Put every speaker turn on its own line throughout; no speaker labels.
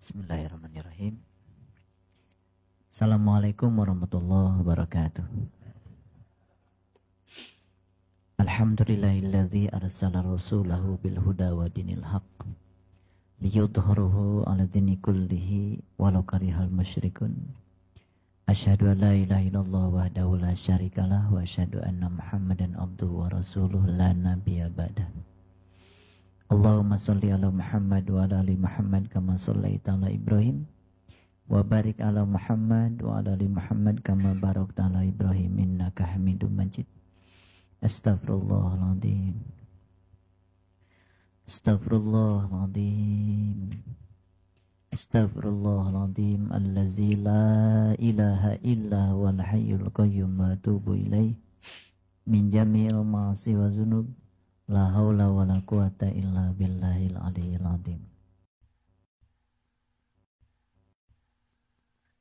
Bismillahirrahmanirrahim. Assalamualaikum warahmatullahi wabarakatuh. Alhamdulillahilladzi arsala rasulahu bil huda wa dinil haqq liyudhhirahu 'ala dini kullihi walau karihal musyrikun. Asyhadu an la ilaha illallah wahdahu la syarikalah wa asyhadu anna Muhammadan abduhu wa rasuluhu la nabiyya ba'dahu. Allahumma sholli ala Muhammad wa ala ali Muhammad kama shallaita ala Ibrahim wa barik ala Muhammad wa ala ali Muhammad kama barakta ala Ibrahim innaka Hamidum Majid. Astaghfirullahaladzim. Astaghfirullahaladzim. Astaghfirullahaladzim allazi la ilaha illa wal hayyul qayyum wa atubu ilaih min jami'il ma'asi wa dzunub. La haula wa la quwata illa billahil aliyyil azim.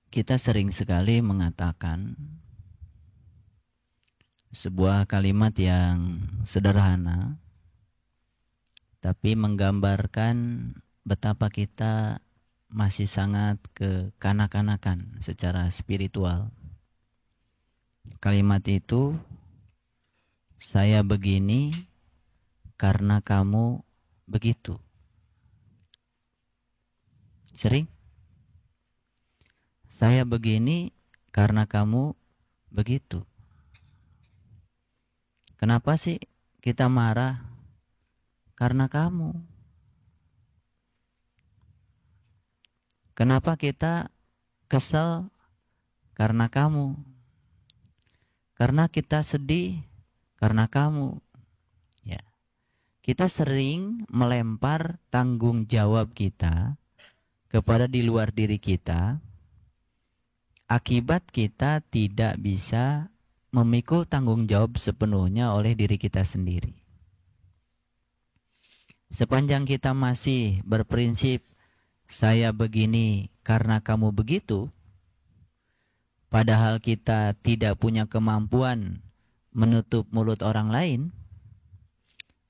Kita sering sekali mengatakan sebuah kalimat yang sederhana, tapi menggambarkan betapa kita masih sangat kekanak-kanakan secara spiritual. Kalimat itu, saya begini karena kamu begitu. Sering? Saya begini karena kamu begitu. Kenapa sih kita marah? Karena kamu. Kenapa kita kesel? Karena kamu. Karena kita sedih? Karena kamu. Ya. Kita sering melempar tanggung jawab kita kepada di luar diri kita. Akibat kita tidak bisa memikul tanggung jawab sepenuhnya oleh diri kita sendiri. Sepanjang kita masih berprinsip, saya begini karena kamu begitu, padahal kita tidak punya kemampuan menutup mulut orang lain,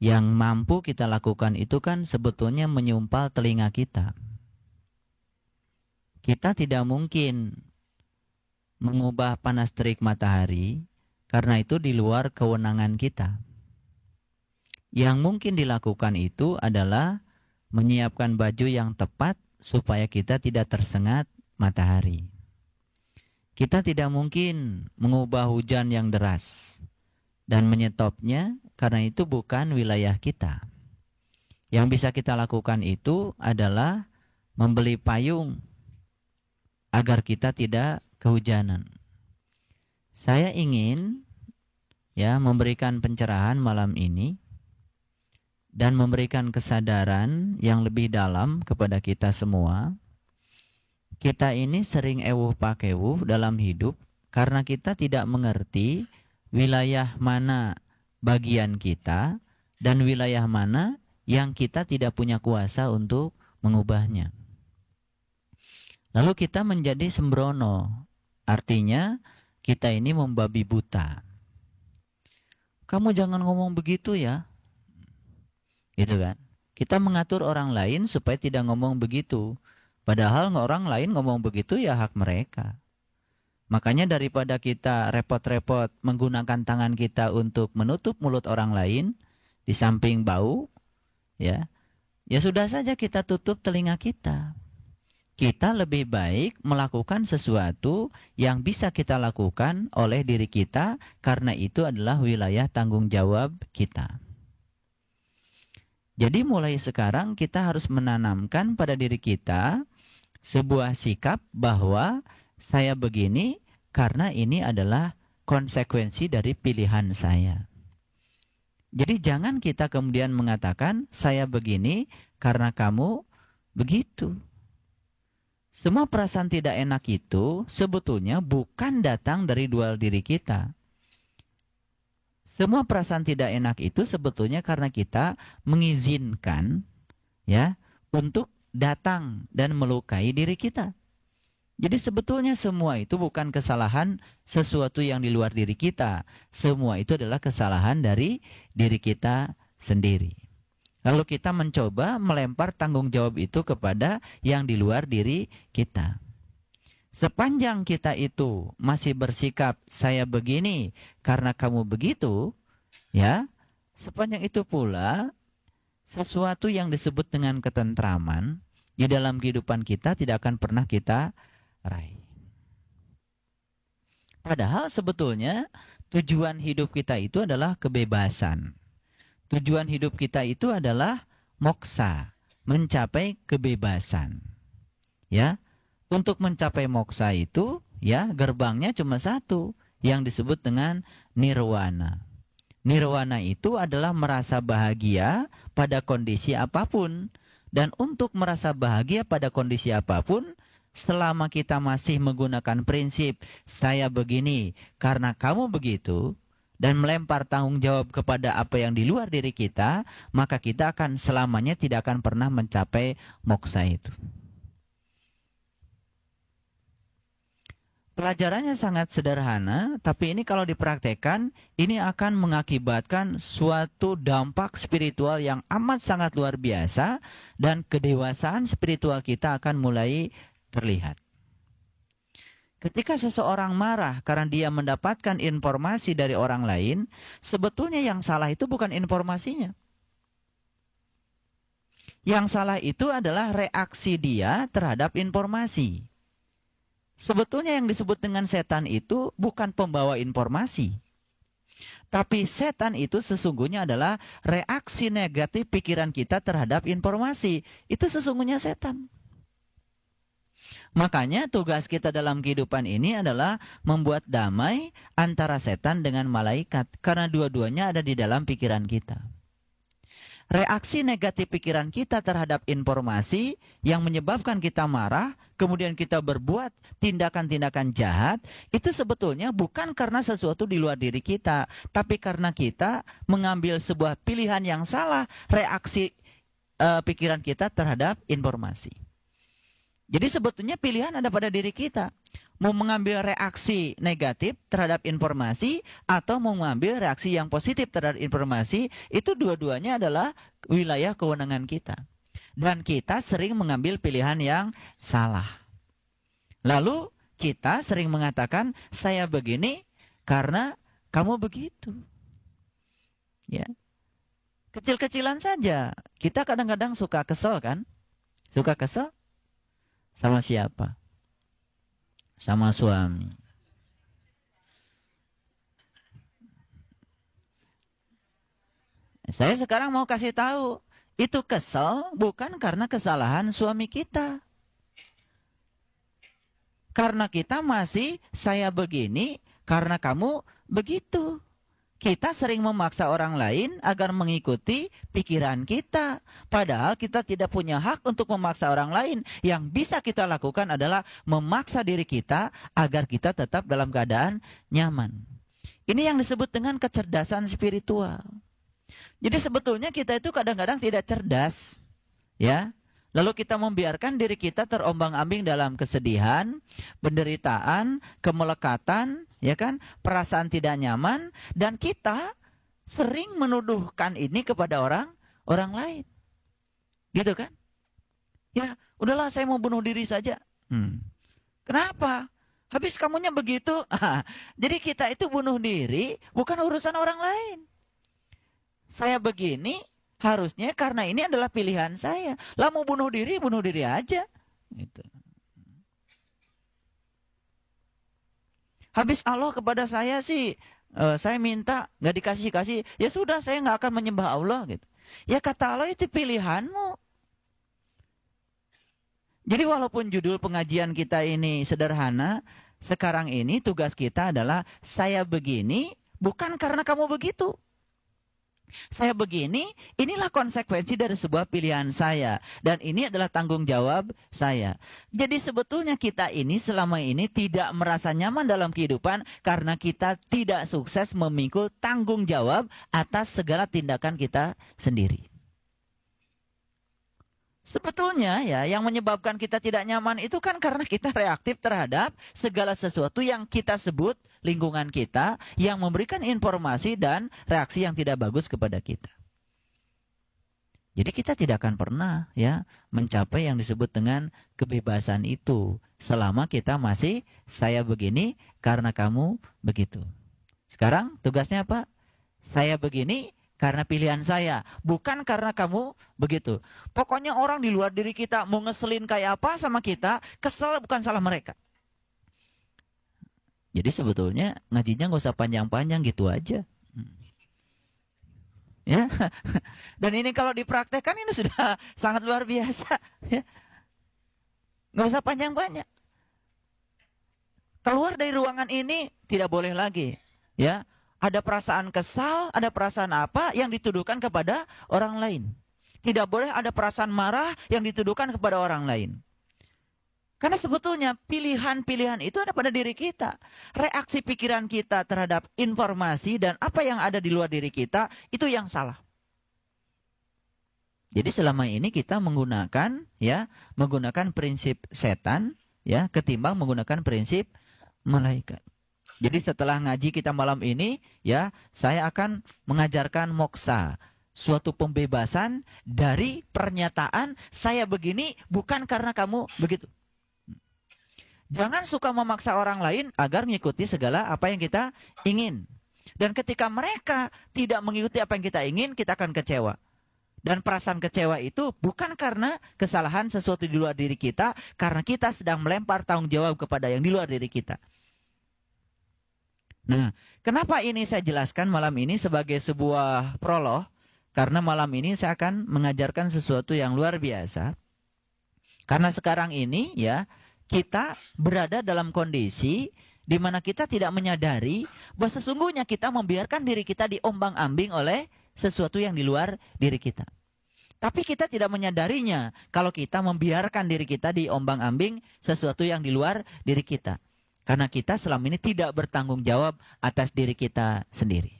yang mampu kita lakukan itu kan sebetulnya menyumpal telinga kita. Kita tidak mungkin mengubah panas terik matahari, karena itu di luar kewenangan kita. Yang mungkin dilakukan itu adalah menyiapkan baju yang tepat supaya kita tidak tersengat matahari. Kita tidak mungkin mengubah hujan yang deras dan menyetopnya, karena itu bukan wilayah kita. Yang bisa kita lakukan itu adalah membeli payung agar kita tidak kehujanan. Saya ingin memberikan pencerahan malam ini dan memberikan kesadaran yang lebih dalam kepada kita semua. Kita ini sering ewuh pakewuh dalam hidup karena kita tidak mengerti wilayah mana bagian kita dan wilayah mana yang kita tidak punya kuasa untuk mengubahnya. Lalu kita menjadi sembrono, artinya kita ini membabi buta. Kamu jangan ngomong begitu ya. Gitu kan? Kita mengatur orang lain supaya tidak ngomong begitu. Padahal orang lain ngomong begitu ya hak mereka. Makanya daripada kita repot-repot menggunakan tangan kita untuk menutup mulut orang lain, di samping bau, ya sudah saja kita tutup telinga kita. Kita lebih baik melakukan sesuatu yang bisa kita lakukan oleh diri kita, karena itu adalah wilayah tanggung jawab kita. Jadi mulai sekarang kita harus menanamkan pada diri kita sebuah sikap bahwa saya begini karena ini adalah konsekuensi dari pilihan saya. Jadi jangan kita kemudian mengatakan saya begini karena kamu begitu. Semua perasaan tidak enak itu sebetulnya bukan datang dari dua diri kita. Semua perasaan tidak enak itu sebetulnya karena kita mengizinkan untuk datang dan melukai diri kita. Jadi sebetulnya semua itu bukan kesalahan sesuatu yang di luar diri kita. Semua itu adalah kesalahan dari diri kita sendiri. Lalu kita mencoba melempar tanggung jawab itu kepada yang di luar diri kita. Sepanjang kita itu masih bersikap saya begini karena kamu begitu, ya, sepanjang itu pula sesuatu yang disebut dengan ketentraman di dalam kehidupan kita tidak akan pernah kita raih. Padahal sebetulnya tujuan hidup kita itu adalah kebebasan. Tujuan hidup kita itu adalah moksa, mencapai kebebasan. Ya, untuk mencapai moksa itu, ya, gerbangnya cuma satu, yang disebut dengan nirwana. Nirwana itu adalah merasa bahagia pada kondisi apapun. Dan untuk merasa bahagia pada kondisi apapun, selama kita masih menggunakan prinsip saya begini karena kamu begitu, dan melempar tanggung jawab kepada apa yang di luar diri kita, maka kita akan selamanya tidak akan pernah mencapai moksa itu. Pelajarannya sangat sederhana, tapi ini kalau dipraktekkan, ini akan mengakibatkan suatu dampak spiritual yang amat sangat luar biasa, dan kedewasaan spiritual kita akan mulai terlihat. Ketika seseorang marah karena dia mendapatkan informasi dari orang lain, sebetulnya yang salah itu bukan informasinya. Yang salah itu adalah reaksi dia terhadap informasi. Sebetulnya yang disebut dengan setan itu bukan pembawa informasi. Tapi setan itu sesungguhnya adalah reaksi negatif pikiran kita terhadap informasi. Itu sesungguhnya setan. Makanya tugas kita dalam kehidupan ini adalah membuat damai antara setan dengan malaikat. Karena dua-duanya ada di dalam pikiran kita. Reaksi negatif pikiran kita terhadap informasi yang menyebabkan kita marah, kemudian kita berbuat tindakan-tindakan jahat, itu sebetulnya bukan karena sesuatu di luar diri kita, tapi karena kita mengambil sebuah pilihan yang salah, reaksi pikiran kita terhadap informasi. Jadi sebetulnya pilihan ada pada diri kita. Mau mengambil reaksi negatif terhadap informasi atau mau mengambil reaksi yang positif terhadap informasi, itu dua-duanya adalah wilayah kewenangan kita. Dan kita sering mengambil pilihan yang salah. Lalu kita sering mengatakan, saya begini karena kamu begitu. Ya. Kecil-kecilan saja. Kita kadang-kadang suka kesel kan? Suka kesel? Sama siapa? Sama suami. Saya sekarang mau kasih tahu, itu kesel bukan karena kesalahan suami kita. Karena kita masih saya begini, karena kamu begitu. Kita sering memaksa orang lain agar mengikuti pikiran kita. Padahal kita tidak punya hak untuk memaksa orang lain. Yang bisa kita lakukan adalah memaksa diri kita agar kita tetap dalam keadaan nyaman. Ini yang disebut dengan kecerdasan spiritual. Jadi sebetulnya kita itu kadang-kadang tidak cerdas. Ya. Lalu kita membiarkan diri kita terombang-ambing dalam kesedihan, penderitaan, kemelekatan, ya kan, perasaan tidak nyaman, dan kita sering menuduhkan ini kepada orang lain. Gitu kan? Ya, udahlah saya mau bunuh diri saja. Kenapa? Habis kamunya begitu. Jadi kita itu bunuh diri bukan urusan orang lain. Saya begini harusnya karena ini adalah pilihan saya. Lah mau bunuh diri aja. Gitu. Habis Allah kepada saya sih, saya minta nggak dikasih-kasih. Ya sudah, saya nggak akan menyembah Allah gitu. Ya kata Allah, itu pilihanmu. Jadi walaupun judul pengajian kita ini sederhana, sekarang ini tugas kita adalah saya begini bukan karena kamu begitu. Saya begini, inilah konsekuensi dari sebuah pilihan saya. Dan ini adalah tanggung jawab saya. Jadi sebetulnya kita ini selama ini tidak merasa nyaman dalam kehidupan karena kita tidak sukses memikul tanggung jawab atas segala tindakan kita sendiri. Sebetulnya ya, yang menyebabkan kita tidak nyaman itu kan karena kita reaktif terhadap segala sesuatu yang kita sebut lingkungan kita, yang memberikan informasi dan reaksi yang tidak bagus kepada kita. Jadi kita tidak akan pernah ya mencapai yang disebut dengan kebebasan itu selama kita masih saya begini karena kamu begitu. Sekarang tugasnya apa? Saya begini karena pilihan saya, bukan karena kamu begitu. Pokoknya orang di luar diri kita mau ngeselin kayak apa sama kita, kesel bukan salah mereka. Jadi sebetulnya ngajinya nggak usah panjang-panjang, gitu aja. Ya, dan ini kalau dipraktekkan ini sudah sangat luar biasa. Ya. Nggak usah panjang-panjang. Keluar dari ruangan ini tidak boleh lagi. Ya, ada perasaan kesal, ada perasaan apa yang dituduhkan kepada orang lain. Tidak boleh ada perasaan marah yang dituduhkan kepada orang lain. Karena sebetulnya pilihan-pilihan itu ada pada diri kita. Reaksi pikiran kita terhadap informasi dan apa yang ada di luar diri kita, itu yang salah. Jadi selama ini kita menggunakan prinsip setan ya ketimbang menggunakan prinsip malaikat. Jadi setelah ngaji kita malam ini ya, saya akan mengajarkan moksa, suatu pembebasan dari pernyataan saya begini bukan karena kamu begitu. Jangan suka memaksa orang lain agar mengikuti segala apa yang kita ingin. Dan ketika mereka tidak mengikuti apa yang kita ingin, kita akan kecewa. Dan perasaan kecewa itu bukan karena kesalahan sesuatu di luar diri kita, karena kita sedang melempar tanggung jawab kepada yang di luar diri kita. Nah, kenapa ini saya jelaskan malam ini sebagai sebuah prolog? Karena malam ini saya akan mengajarkan sesuatu yang luar biasa. Karena sekarang ini ya, kita berada dalam kondisi di mana kita tidak menyadari bahwa sesungguhnya kita membiarkan diri kita diombang-ambing oleh sesuatu yang di luar diri kita. Tapi kita tidak menyadarinya kalau kita membiarkan diri kita diombang-ambing sesuatu yang di luar diri kita. Karena kita selama ini tidak bertanggung jawab atas diri kita sendiri.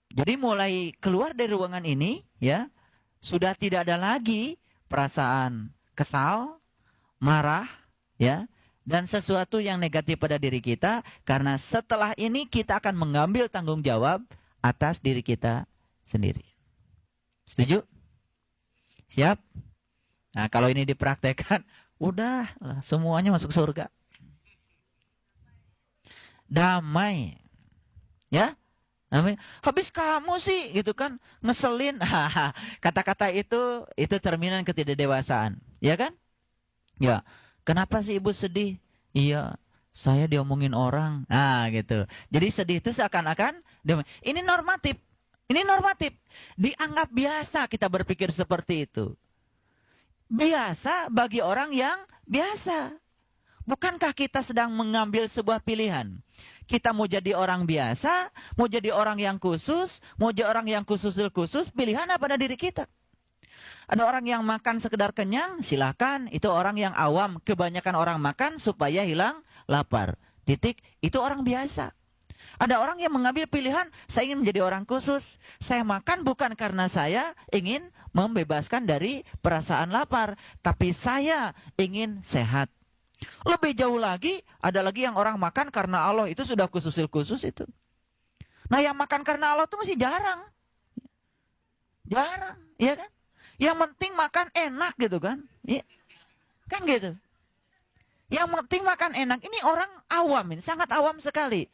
Jadi mulai keluar dari ruangan ini ya, sudah tidak ada lagi perasaan kesal, marah, ya, dan sesuatu yang negatif pada diri kita, karena setelah ini kita akan mengambil tanggung jawab atas diri kita sendiri. Setuju? Siap? Nah, kalau ini dipraktekkan, udah semuanya masuk surga. Damai. Ya? Damai. Habis kamu sih gitu kan ngeselin. Kata-kata itu cerminan ketidakdewasaan. Ya kan? Ya. Kenapa sih ibu sedih? Iya, saya diomongin orang. Nah, gitu. Jadi sedih itu seakan-akan ini normatif. Ini normatif. Dianggap biasa kita berpikir seperti itu. Biasa bagi orang yang biasa. Bukankah kita sedang mengambil sebuah pilihan? Kita mau jadi orang biasa, mau jadi orang yang khusus, mau jadi orang yang khusus, pilihan apa pada diri kita. Ada orang yang makan sekedar kenyang, silakan. Itu orang yang awam. Kebanyakan orang makan supaya hilang lapar. Titik, itu orang biasa. Ada orang yang mengambil pilihan, saya ingin menjadi orang khusus. Saya makan bukan karena saya ingin membebaskan dari perasaan lapar. Tapi saya ingin sehat. Lebih jauh lagi, ada lagi yang orang makan karena Allah. Itu sudah khusus itu. Nah, yang makan karena Allah itu masih jarang. Jarang, iya kan? Yang penting makan enak gitu kan. Ya. Kan gitu. Yang penting makan enak. Ini orang awam, ini sangat awam sekali.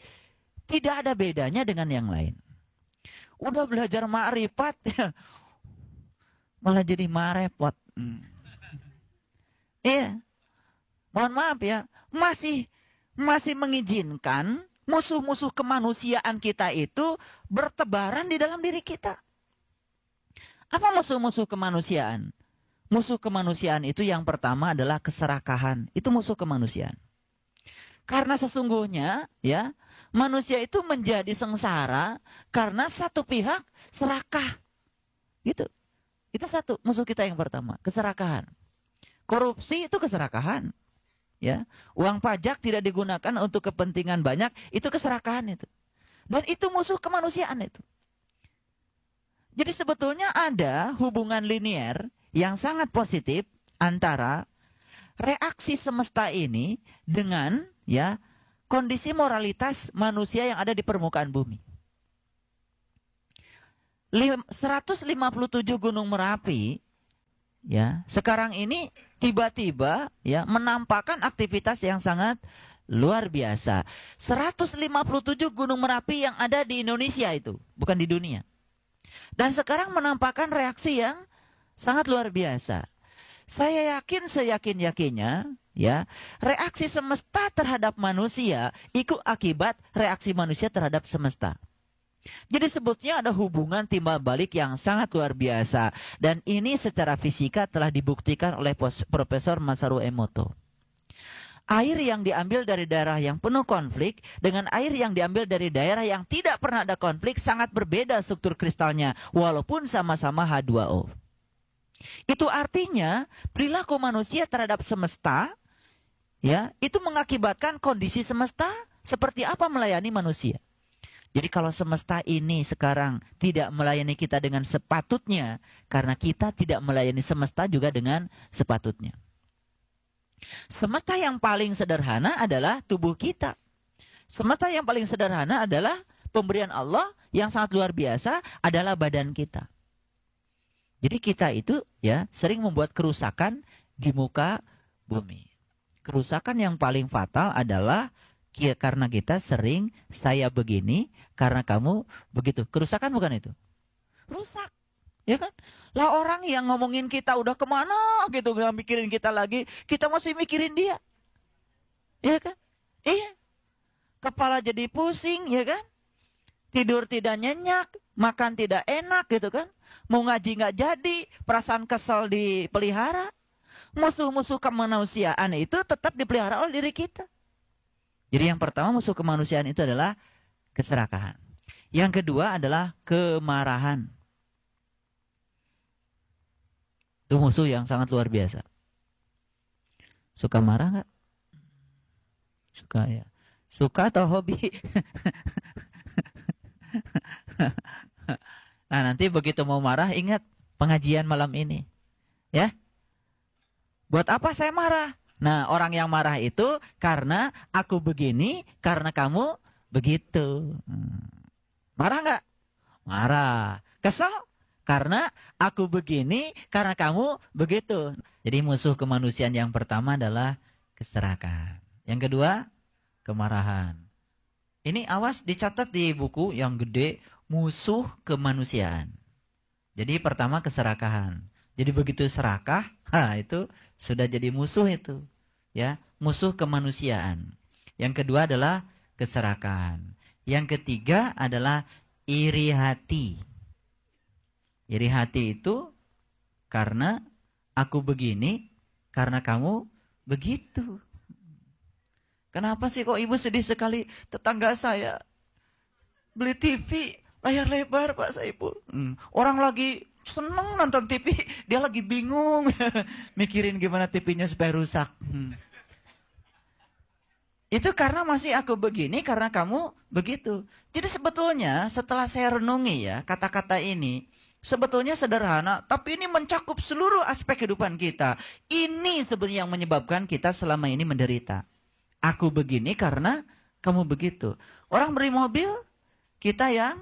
Tidak ada bedanya dengan yang lain. Udah belajar ma'rifat, ya. Malah jadi marepot. Iya. Mohon maaf ya. Masih mengizinkan musuh-musuh kemanusiaan kita itu bertebaran di dalam diri kita. Apa musuh-musuh kemanusiaan? Musuh kemanusiaan itu yang pertama adalah keserakahan. Itu musuh kemanusiaan. Karena sesungguhnya ya, manusia itu menjadi sengsara karena satu pihak serakah. Gitu. Itu satu musuh kita yang pertama, keserakahan. Korupsi itu keserakahan. Ya, uang pajak tidak digunakan untuk kepentingan banyak, itu keserakahan itu. Dan itu musuh kemanusiaan itu. Jadi sebetulnya ada hubungan linier yang sangat positif antara reaksi semesta ini dengan ya kondisi moralitas manusia yang ada di permukaan bumi. 157 Gunung Merapi, ya, sekarang ini tiba-tiba ya menampakkan aktivitas yang sangat luar biasa. 157 Gunung Merapi yang ada di Indonesia itu, bukan di dunia. Dan sekarang menampakkan reaksi yang sangat luar biasa. Saya yakin seyakin-yakinnya, ya, reaksi semesta terhadap manusia itu akibat reaksi manusia terhadap semesta. Jadi sebetulnya ada hubungan timbal balik yang sangat luar biasa. Dan ini secara fisika telah dibuktikan oleh Profesor Masaru Emoto. Air yang diambil dari daerah yang penuh konflik dengan air yang diambil dari daerah yang tidak pernah ada konflik sangat berbeda struktur kristalnya, walaupun sama-sama H2O. Itu artinya perilaku manusia terhadap semesta, ya, itu mengakibatkan kondisi semesta seperti apa melayani manusia. Jadi kalau semesta ini sekarang tidak melayani kita dengan sepatutnya, karena kita tidak melayani semesta juga dengan sepatutnya. Semesta yang paling sederhana adalah tubuh kita. Semesta yang paling sederhana adalah pemberian Allah yang sangat luar biasa adalah badan kita. Jadi kita itu ya sering membuat kerusakan di muka bumi. Kerusakan yang paling fatal adalah karena kita sering saya begini, karena kamu begitu. Kerusakan bukan itu? Rusak. Ya kan? Lah orang yang ngomongin kita udah kemana gitu, gak mikirin kita lagi, kita masih mikirin dia. Ya kan? Iya. Kepala jadi pusing, ya kan? Tidur tidak nyenyak, makan tidak enak gitu kan? Mau ngaji gak jadi, perasaan kesel dipelihara. Musuh-musuh kemanusiaan itu tetap dipelihara oleh diri kita. Jadi yang pertama musuh kemanusiaan itu adalah keserakahan. Yang kedua adalah kemarahan. Itu musuh yang sangat luar biasa. Suka marah nggak? Suka ya. Suka atau hobi? Nah nanti begitu mau marah ingat pengajian malam ini. Ya. Buat apa saya marah? Nah, orang yang marah itu karena aku begini, karena kamu begitu. Marah nggak? Marah. Kesel? Karena aku begini, karena kamu begitu. Jadi musuh kemanusiaan yang pertama adalah keserakahan. Yang kedua, kemarahan. Ini awas dicatat di buku yang gede, musuh kemanusiaan. Jadi pertama keserakahan. Jadi begitu serakah, itu sudah jadi musuh itu. Ya, musuh kemanusiaan. Yang kedua adalah keserakahan. Yang ketiga adalah iri hati. Iri hati itu karena aku begini, karena kamu begitu. Kenapa sih kok ibu sedih sekali? Tetangga saya beli TV layar lebar Pak Saipul. Orang lagi seneng nonton TV, dia lagi bingung mikirin gimana TV-nya supaya rusak. Itu karena masih aku begini, karena kamu begitu. Jadi sebetulnya setelah saya renungi ya kata-kata ini, sebetulnya sederhana, tapi ini mencakup seluruh aspek kehidupan kita. Ini sebenarnya yang menyebabkan kita selama ini menderita. Aku begini karena kamu begitu. Orang beli mobil, kita yang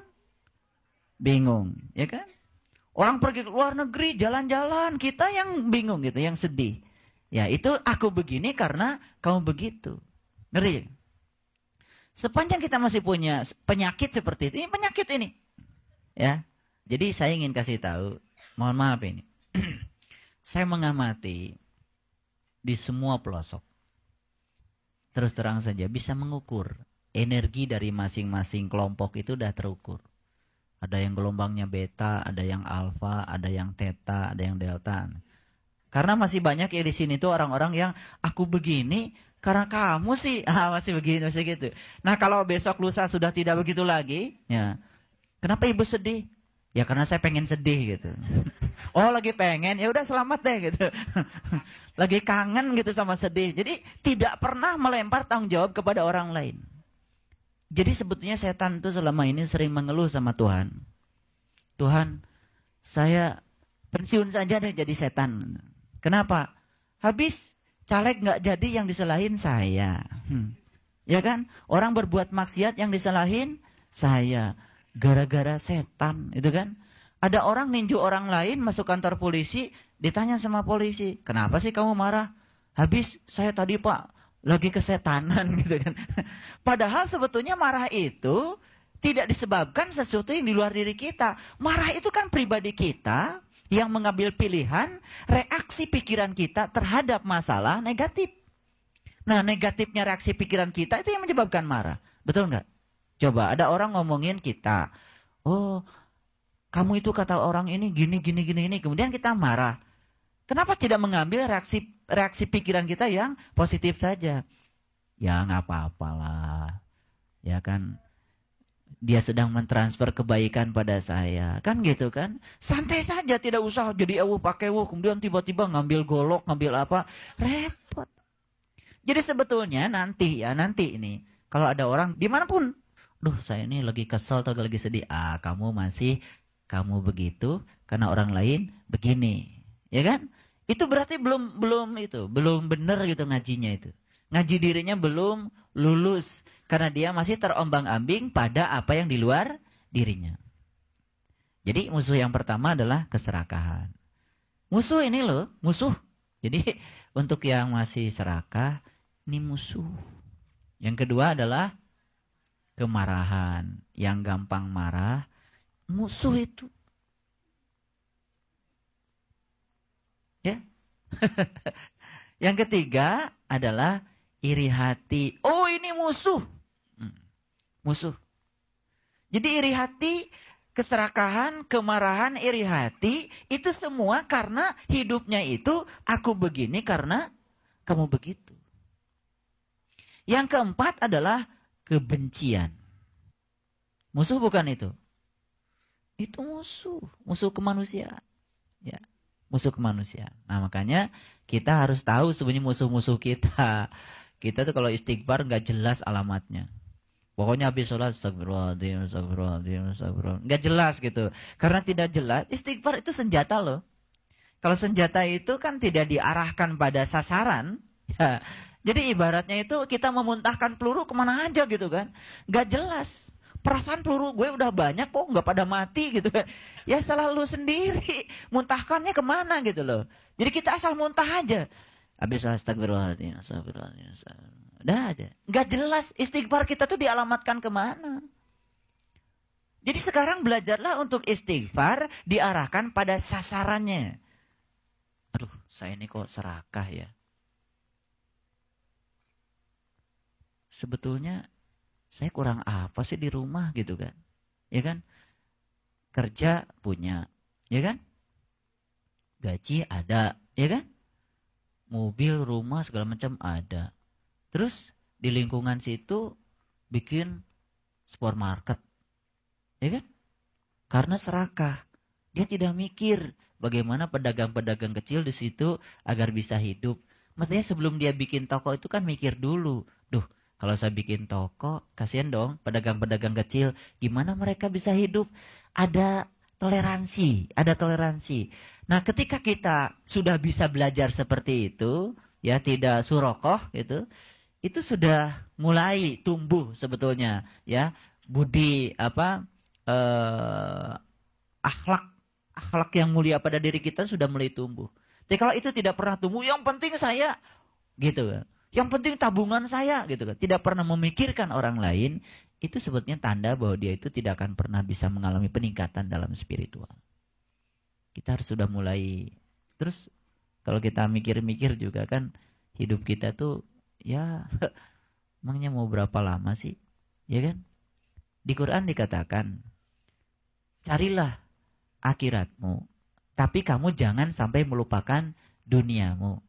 bingung, ya kan? Orang pergi ke luar negeri, jalan-jalan, kita yang bingung gitu, yang sedih. Ya, itu aku begini karena kamu begitu. Ngeri. Sepanjang kita masih punya penyakit seperti ini penyakit ini. Ya. Jadi saya ingin kasih tahu, mohon maaf ini. Saya mengamati di semua pelosok. Terus terang saja bisa mengukur energi dari masing-masing kelompok itu sudah terukur. Ada yang gelombangnya beta, ada yang alfa, ada yang theta, ada yang delta. Karena masih banyak ya di sini tuh orang-orang yang aku begini karena kamu sih masih begini, masih gitu. Nah kalau besok lusa sudah tidak begitu lagi, ya kenapa ibu sedih? Ya karena saya pengen sedih gitu. Oh lagi pengen, ya udah selamat deh gitu. Lagi kangen gitu sama sedih. Jadi tidak pernah melempar tanggung jawab kepada orang lain. Jadi sebetulnya setan itu selama ini sering mengeluh sama Tuhan. Tuhan, saya pensiun saja deh jadi setan. Kenapa? Habis caleg nggak jadi yang disalahin saya. Ya kan? Orang berbuat maksiat yang disalahin saya. Gara-gara setan, itu kan? Ada orang ninju orang lain masuk kantor polisi, ditanya sama polisi, kenapa sih kamu marah? Habis saya tadi Pak lagi kesetanan gitu kan. Padahal sebetulnya marah itu tidak disebabkan sesuatu yang di luar diri kita. Marah itu kan pribadi kita yang mengambil pilihan, reaksi pikiran kita terhadap masalah negatif. Nah, negatifnya reaksi pikiran kita itu yang menyebabkan marah. Betul nggak? Coba ada orang ngomongin kita. Oh, kamu itu kata orang ini gini. Kemudian kita marah. Kenapa tidak mengambil reaksi pikiran kita yang positif saja? Ya nggak apa-apalah. Ya kan. Dia sedang mentransfer kebaikan pada saya. Kan gitu kan. Santai saja, tidak usah jadi pakai kemudian tiba-tiba ngambil golok, ngambil apa. Repot. Jadi sebetulnya nanti ini. Kalau ada orang dimanapun. Duh saya ini lagi kesel atau lagi sedih. Kamu begitu karena orang lain begini. Ya kan? Itu berarti belum benar gitu ngajinya itu. Ngaji dirinya belum lulus karena dia masih terombang-ambing pada apa yang di luar dirinya. Jadi musuh yang pertama adalah keserakahan. Musuh ini loh, musuh. Jadi untuk yang masih serakah, ini musuh. Yang kedua adalah kemarahan. Yang gampang marah, musuh itu. Ya. Yang ketiga adalah iri hati. Oh ini musuh. Musuh. Jadi iri hati, keserakahan, kemarahan, iri hati, itu semua karena hidupnya itu aku begini karena kamu begitu. Yang keempat adalah kebencian. Musuh bukan itu? Itu musuh kemanusiaan. Ya, musuh kemanusiaan. Nah makanya kita harus tahu sebenarnya musuh-musuh kita. Kita tuh kalau istighfar nggak jelas alamatnya. Pokoknya habis sholat astagfirullahaladzim. Nggak jelas gitu. Karena tidak jelas, istighfar itu senjata loh. Kalau senjata itu kan tidak diarahkan pada sasaran. Ya. Jadi ibaratnya itu kita memuntahkan peluru kemana aja gitu kan. Nggak jelas. Perasaan peluru gue udah banyak kok nggak pada mati gitu kan. Ya salah lu sendiri. Muntahkannya kemana gitu loh. Jadi kita asal muntah aja. Habis astagfirullahaladzim. Udah aja. Nggak jelas istighfar kita tuh dialamatkan kemana. Jadi sekarang belajarlah untuk istighfar diarahkan pada sasarannya. Aduh, saya ini kok serakah ya. Sebetulnya saya kurang apa sih di rumah gitu kan. Ya kan? Kerja punya. Ya kan? Gaji ada. Ya kan? Mobil, rumah, segala macam ada. Terus di lingkungan situ bikin supermarket. Ya kan? Karena serakah. Dia tidak mikir bagaimana pedagang-pedagang kecil di situ agar bisa hidup. Maksudnya sebelum dia bikin toko itu kan mikir dulu. Duh, kalau saya bikin toko, kasihan dong pedagang-pedagang kecil. Gimana mereka bisa hidup? Ada toleransi. Nah ketika kita sudah bisa belajar seperti itu, ya tidak surokoh gitu, itu sudah mulai tumbuh sebetulnya, ya budi akhlak yang mulia pada diri kita sudah mulai tumbuh. Tapi kalau itu tidak pernah tumbuh, yang penting saya, gitu kan. Yang penting tabungan saya, gitu kan. Tidak pernah memikirkan orang lain, itu sebetulnya tanda bahwa dia itu tidak akan pernah bisa mengalami peningkatan dalam spiritual. Kita harus sudah mulai. Terus kalau kita mikir-mikir juga kan, hidup kita tuh ya emangnya mau berapa lama sih? Ya kan? Di Quran dikatakan, carilah akhiratmu, tapi kamu jangan sampai melupakan duniamu.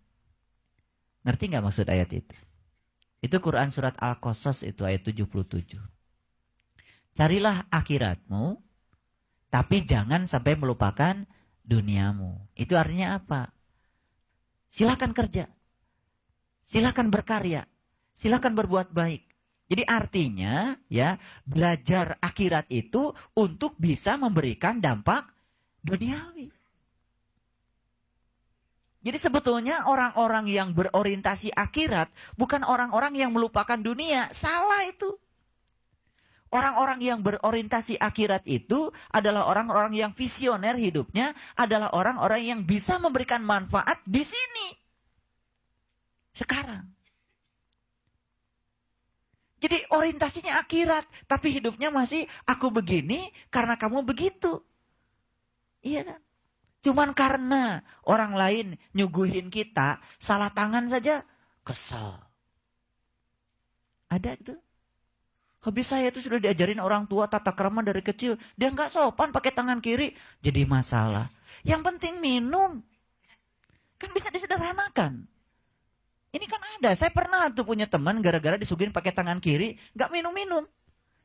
Ngerti nggak maksud ayat itu? Itu Quran surat Al-Qasas itu ayat 77. Carilah akhiratmu, tapi jangan sampai melupakan duniamu. Itu artinya apa? Silakan kerja. Silakan berkarya. Silakan berbuat baik. Jadi artinya ya belajar akhirat itu untuk bisa memberikan dampak duniawi. Jadi sebetulnya orang-orang yang berorientasi akhirat bukan orang-orang yang melupakan dunia. Salah itu. Orang-orang yang berorientasi akhirat itu adalah orang-orang yang visioner hidupnya, adalah orang-orang yang bisa memberikan manfaat di sini. Sekarang. Jadi orientasinya akhirat, tapi hidupnya masih aku begini karena kamu begitu. Iya kan? Cuman karena orang lain nyuguhin kita, salah tangan saja kesel. Ada itu. Habis saya itu sudah diajarin orang tua tata krama dari kecil. Dia nggak sopan pakai tangan kiri. Jadi masalah. Yang penting minum. Kan bisa disederhanakan. Ini kan ada. Saya pernah tuh punya teman gara-gara disuguhin pakai tangan kiri. Nggak minum-minum.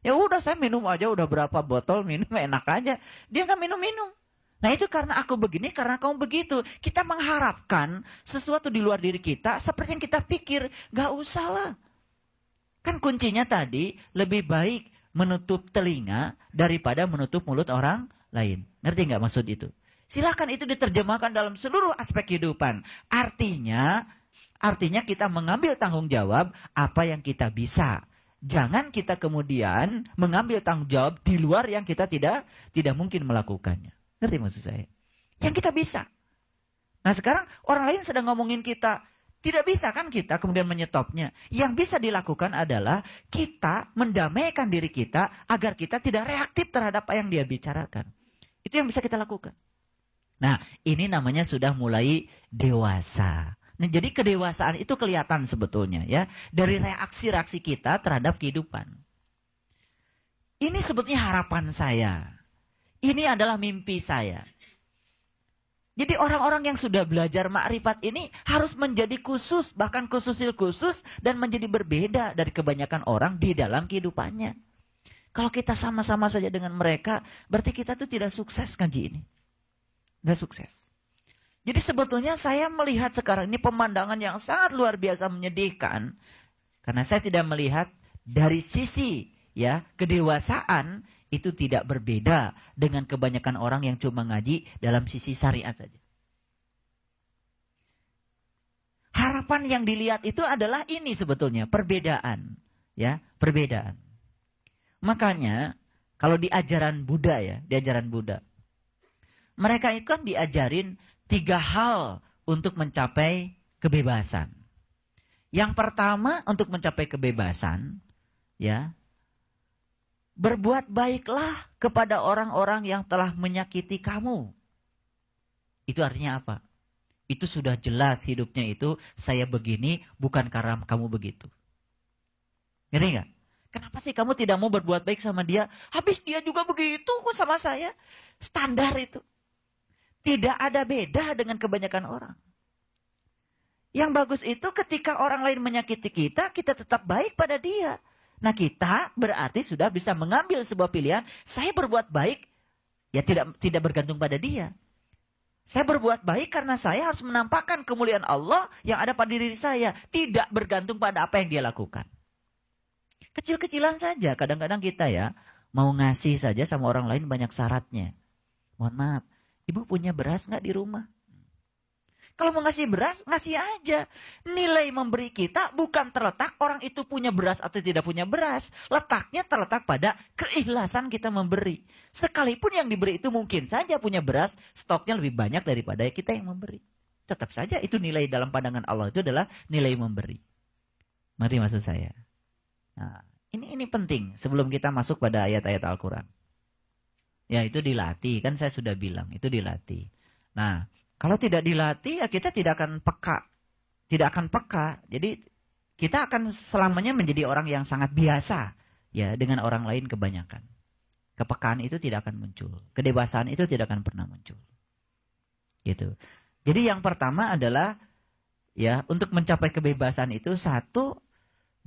Ya udah saya minum aja. Udah berapa botol minum enak aja. Dia nggak minum-minum. Nah itu karena aku begini, karena kamu begitu. Kita mengharapkan sesuatu di luar diri kita. Seperti yang kita pikir. Nggak usah lah. Kan kuncinya tadi, lebih baik menutup telinga daripada menutup mulut orang lain. Ngerti nggak maksud itu? Silahkan itu diterjemahkan dalam seluruh aspek kehidupan. Artinya kita mengambil tanggung jawab apa yang kita bisa. Jangan kita kemudian mengambil tanggung jawab di luar yang kita tidak mungkin melakukannya. Ngerti maksud saya? Yang kita bisa. Nah sekarang orang lain sedang ngomongin kita. Tidak bisa kan kita kemudian menyetopnya. Yang bisa dilakukan adalah kita mendamaikan diri kita agar kita tidak reaktif terhadap apa yang dia bicarakan. Itu yang bisa kita lakukan. Nah, ini namanya sudah mulai dewasa. Nah, jadi kedewasaan itu kelihatan sebetulnya ya dari reaksi-reaksi kita terhadap kehidupan. Ini sebetulnya harapan saya. Ini adalah mimpi saya. Jadi orang-orang yang sudah belajar makrifat ini harus menjadi khusus, bahkan khususil khusus dan menjadi berbeda dari kebanyakan orang di dalam kehidupannya. Kalau kita sama-sama saja dengan mereka, berarti kita tuh tidak sukses ngaji ini. Tidak sukses. Jadi sebetulnya saya melihat sekarang ini pemandangan yang sangat luar biasa menyedihkan. Karena saya tidak melihat dari sisi ya kedewasaan itu tidak berbeda dengan kebanyakan orang yang cuma ngaji dalam sisi syariat saja. Harapan yang dilihat itu adalah ini sebetulnya, perbedaan. Ya, perbedaan. Makanya, kalau di ajaran Buddha ya, di ajaran Buddha. Mereka itu kan diajarin 3 hal untuk mencapai kebebasan. Yang pertama untuk mencapai kebebasan, ya, berbuat baiklah kepada orang-orang yang telah menyakiti kamu. Itu artinya apa? Itu sudah jelas hidupnya itu saya begini bukan karena kamu begitu. Ngerti nggak? Kenapa sih kamu tidak mau berbuat baik sama dia? Habis dia juga begitu kok sama saya. Standar itu. Tidak ada beda dengan kebanyakan orang. Yang bagus itu ketika orang lain menyakiti kita, kita tetap baik pada dia. Nah kita berarti sudah bisa mengambil sebuah pilihan. Saya berbuat baik, ya tidak bergantung pada dia. Saya berbuat baik karena saya harus menampakkan kemuliaan Allah yang ada pada diri saya. Tidak bergantung pada apa yang dia lakukan. Kecil-kecilan saja kadang-kadang kita ya mau ngasih saja sama orang lain banyak syaratnya. Mohon maaf, ibu punya beras nggak di rumah? Kalau mau ngasih beras, ngasih aja. Nilai memberi kita bukan terletak orang itu punya beras atau tidak punya beras. Letaknya terletak pada keikhlasan kita memberi. Sekalipun yang diberi itu mungkin saja punya beras, stoknya lebih banyak daripada kita yang memberi. Tetap saja itu nilai dalam pandangan Allah itu adalah nilai memberi. Mari maksud saya. Nah, ini penting sebelum kita masuk pada ayat-ayat Al-Quran. Ya itu dilatih, kan saya sudah bilang, itu dilatih. Nah, kalau tidak dilatih, ya kita tidak akan peka. Tidak akan peka. Jadi kita akan selamanya menjadi orang yang sangat biasa. Ya, dengan orang lain kebanyakan. Kepekaan itu tidak akan muncul. Kedewasaan itu tidak akan pernah muncul. Gitu. Jadi yang pertama adalah, ya untuk mencapai kebebasan itu, satu,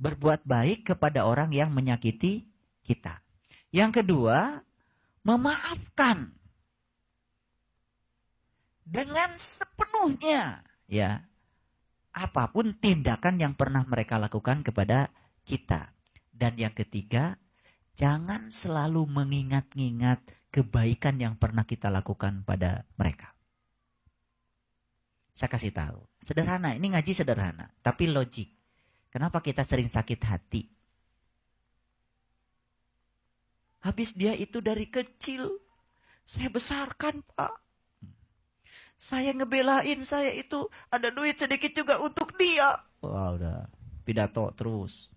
berbuat baik kepada orang yang menyakiti kita. Yang kedua, memaafkan. Dengan sepenuhnya, ya, apapun tindakan yang pernah mereka lakukan kepada kita. Dan yang ketiga, jangan selalu mengingat-ingat kebaikan yang pernah kita lakukan pada mereka. Saya kasih tahu, sederhana, ini ngaji sederhana, tapi logik. Kenapa kita sering sakit hati?
Habis dia itu dari kecil. Saya besarkan, Pak. Saya ngebelain, saya itu ada duit sedikit juga untuk dia. Wah, udah pidato terus.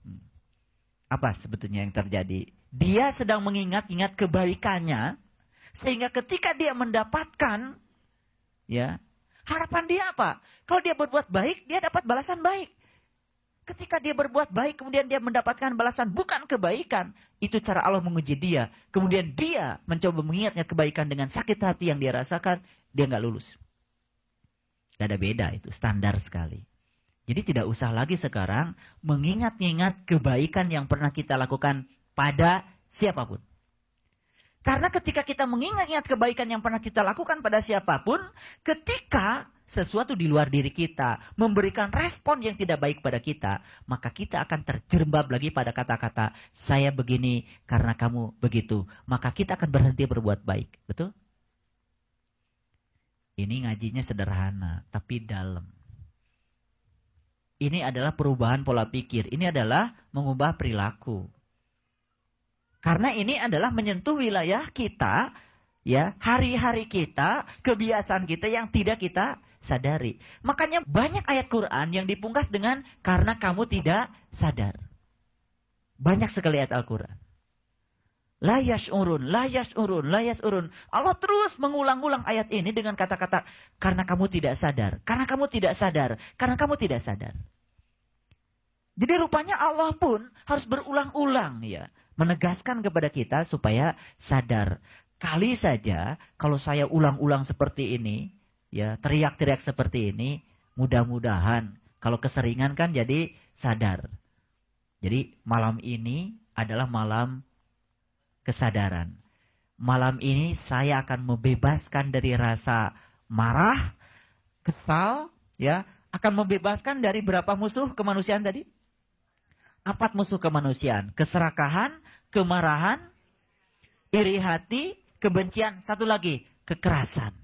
Apa sebetulnya yang terjadi? Dia sedang mengingat-ingat kebaikannya, sehingga ketika dia mendapatkan, ya, harapan dia apa? Kalau dia berbuat baik, dia dapat balasan baik. Ketika dia berbuat baik, kemudian dia mendapatkan balasan bukan kebaikan. Itu cara Allah menguji dia. Kemudian dia mencoba mengingatnya kebaikan dengan sakit hati yang dia rasakan, dia nggak lulus. Gak ada beda, itu standar sekali. Jadi tidak usah lagi sekarang mengingat-ingat kebaikan yang pernah kita lakukan pada siapapun. Karena ketika kita mengingat-ingat kebaikan yang pernah kita lakukan pada siapapun, ketika sesuatu di luar diri kita memberikan respon yang tidak baik pada kita, maka kita akan terjerembab lagi pada kata-kata, saya begini karena kamu begitu. Maka kita akan berhenti berbuat baik. Betul? Ini ngajinya sederhana, tapi dalam. Ini adalah perubahan pola pikir. Ini adalah mengubah perilaku. Karena ini adalah menyentuh wilayah kita, ya, hari-hari kita, kebiasaan kita yang tidak kita sadari. Makanya banyak ayat Quran yang dipungkas dengan karena kamu tidak sadar. Banyak sekali ayat Al-Quran. La yash'urun, la yash'urun, la yash'urun. Allah terus mengulang-ulang ayat ini dengan kata-kata karena kamu tidak sadar, karena kamu tidak sadar, karena kamu tidak sadar. Jadi rupanya Allah pun harus berulang-ulang, ya, menegaskan kepada kita supaya sadar. Kali saja kalau saya ulang-ulang seperti ini, ya, teriak-teriak seperti ini, mudah-mudahan kalau keseringan kan jadi sadar. Jadi malam ini adalah malam kesadaran. Malam ini saya akan membebaskan dari rasa marah, kesal, ya, akan membebaskan dari berapa musuh kemanusiaan tadi? 4 musuh kemanusiaan. Keserakahan, kemarahan, iri hati, kebencian, satu lagi, kekerasan.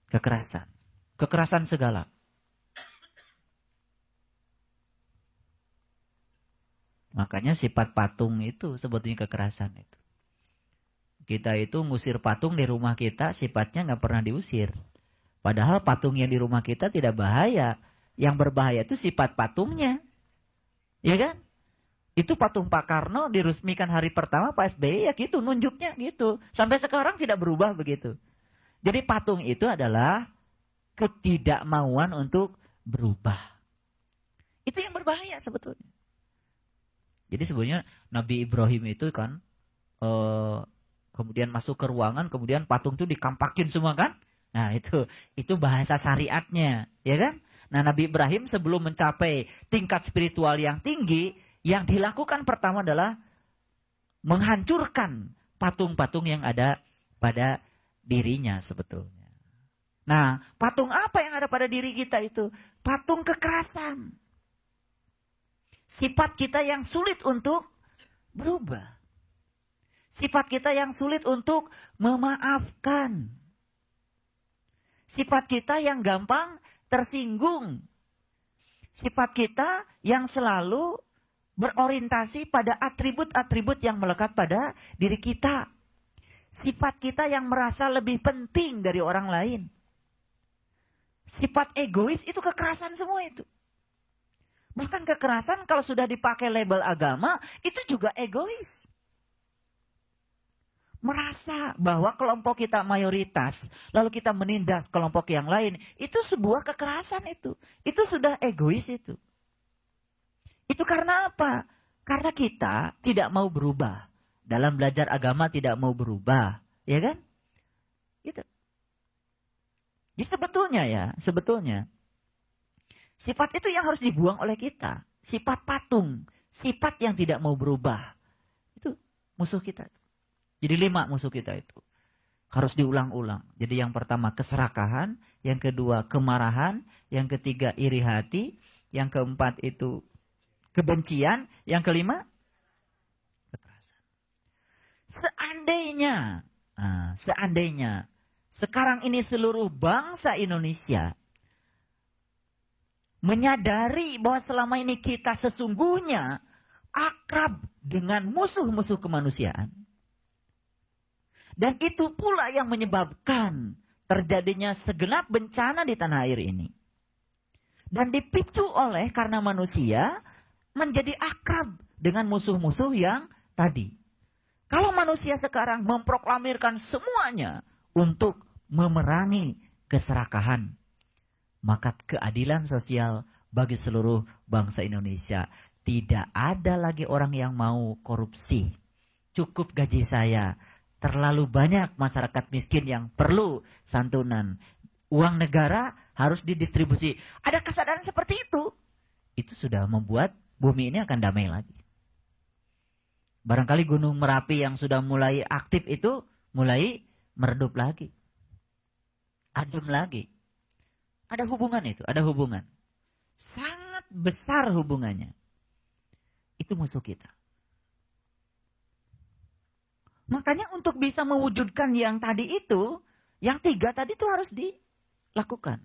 Kekerasan. Kekerasan segala. Makanya sifat patung itu sebetulnya kekerasan itu. Kita itu ngusir patung di rumah kita, sifatnya nggak pernah diusir. Padahal patung yang di rumah kita tidak bahaya. Yang berbahaya itu sifat patungnya. Ya kan? Itu patung Pak Karno diresmikan hari pertama Pak SBY ya gitu, nunjuknya gitu. Sampai sekarang tidak berubah begitu. Jadi patung itu adalah ketidakmauan untuk berubah. Itu yang berbahaya sebetulnya. Jadi sebenarnya Nabi Ibrahim itu kan kemudian masuk ke ruangan, kemudian patung itu dikampakin semua kan? Nah itu bahasa syariatnya, ya kan? Nah Nabi Ibrahim sebelum mencapai tingkat spiritual yang tinggi, yang dilakukan pertama adalah menghancurkan patung-patung yang ada pada dirinya sebetulnya. Nah patung apa yang ada pada diri kita itu? Patung kekerasan. Sifat kita yang sulit untuk berubah. Sifat kita yang sulit untuk memaafkan. Sifat kita yang gampang tersinggung. Sifat kita yang selalu berorientasi pada atribut-atribut yang melekat pada diri kita. Sifat kita yang merasa lebih penting dari orang lain. Sifat egois itu kekerasan semua itu. Bahkan kekerasan kalau sudah dipakai label agama, itu juga egois. Merasa bahwa kelompok kita mayoritas, lalu kita menindas kelompok yang lain, itu sebuah kekerasan itu. Itu sudah egois itu. Itu karena apa? Karena kita tidak mau berubah. Dalam belajar agama tidak mau berubah. Ya kan? Gitu. Jadi sebetulnya. Sifat itu yang harus dibuang oleh kita. Sifat patung. Sifat yang tidak mau berubah. Itu musuh kita. Jadi 5 musuh kita itu. Harus diulang-ulang. Jadi yang pertama keserakahan. Yang kedua kemarahan. Yang ketiga iri hati. Yang keempat itu kebencian. Yang kelima kekerasan. Seandainya sekarang ini seluruh bangsa Indonesia menyadari bahwa selama ini kita sesungguhnya akrab dengan musuh-musuh kemanusiaan. Dan itu pula yang menyebabkan terjadinya segenap bencana di tanah air ini. Dan dipicu oleh karena manusia menjadi akrab dengan musuh-musuh yang tadi. Kalau manusia sekarang memproklamirkan semuanya untuk memerangi keserakahan, maka keadilan sosial bagi seluruh bangsa Indonesia. Tidak ada lagi orang yang mau korupsi. Cukup gaji saya. Terlalu banyak masyarakat miskin yang perlu santunan. Uang negara harus didistribusi. Ada kesadaran seperti itu. Itu sudah membuat bumi ini akan damai lagi. Barangkali Gunung Merapi yang sudah mulai aktif itu mulai meredup lagi. Adem lagi. Ada hubungan itu, ada hubungan. Sangat besar hubungannya. Itu musuh kita. Makanya untuk bisa mewujudkan yang tadi itu, yang 3 tadi itu harus dilakukan.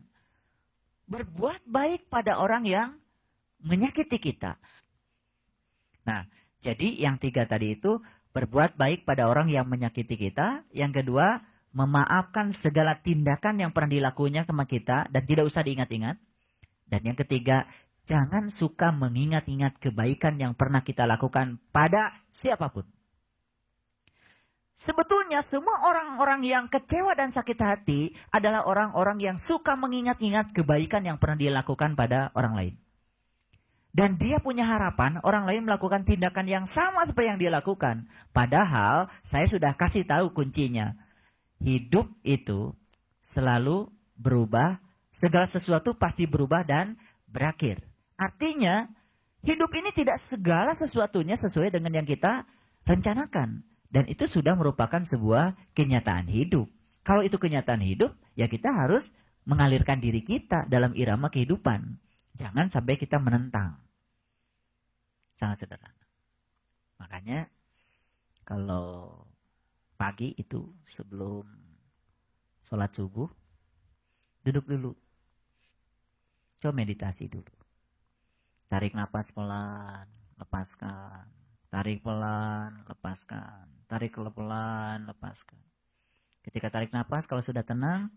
Berbuat baik pada orang yang menyakiti kita. Nah, jadi yang 3 tadi itu berbuat baik pada orang yang menyakiti kita. Yang kedua, memaafkan segala tindakan yang pernah dilakukannya sama kita dan tidak usah diingat-ingat. Dan yang ketiga, jangan suka mengingat-ingat kebaikan yang pernah kita lakukan pada siapapun. Sebetulnya semua orang-orang yang kecewa dan sakit hati adalah orang-orang yang suka mengingat-ingat kebaikan yang pernah dilakukan pada orang lain. Dan dia punya harapan orang lain melakukan tindakan yang sama seperti yang dia lakukan. Padahal saya sudah kasih tahu kuncinya. Hidup itu selalu berubah. Segala sesuatu pasti berubah dan berakhir. Artinya hidup ini tidak segala sesuatunya sesuai dengan yang kita rencanakan. Dan itu sudah merupakan sebuah kenyataan hidup. Kalau itu kenyataan hidup, ya kita harus mengalirkan diri kita dalam irama kehidupan. Jangan sampai kita menentang. Sangat sederhana. Makanya kalau pagi itu sebelum sholat subuh, duduk dulu. Coba meditasi dulu. Tarik napas pelan, lepaskan. Tarik pelan, lepaskan. Tarik pelan, lepaskan. Ketika tarik napas, kalau sudah tenang,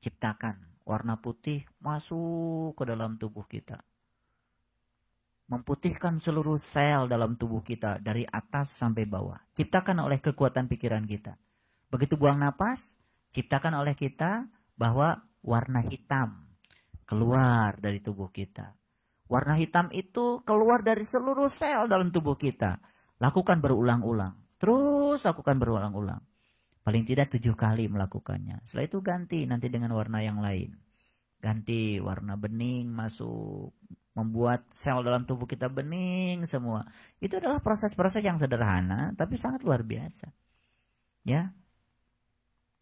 ciptakan warna putih masuk ke dalam tubuh kita. Memutihkan seluruh sel dalam tubuh kita dari atas sampai bawah. Ciptakan oleh kekuatan pikiran kita. Begitu buang napas, ciptakan oleh kita bahwa warna hitam keluar dari tubuh kita. Warna hitam itu keluar dari seluruh sel dalam tubuh kita. Lakukan berulang-ulang. Terus lakukan berulang-ulang. Paling tidak 7 kali melakukannya. Setelah itu ganti nanti dengan warna yang lain. Ganti warna bening masuk. Membuat sel dalam tubuh kita bening semua. Itu adalah proses-proses yang sederhana tapi sangat luar biasa. Ya.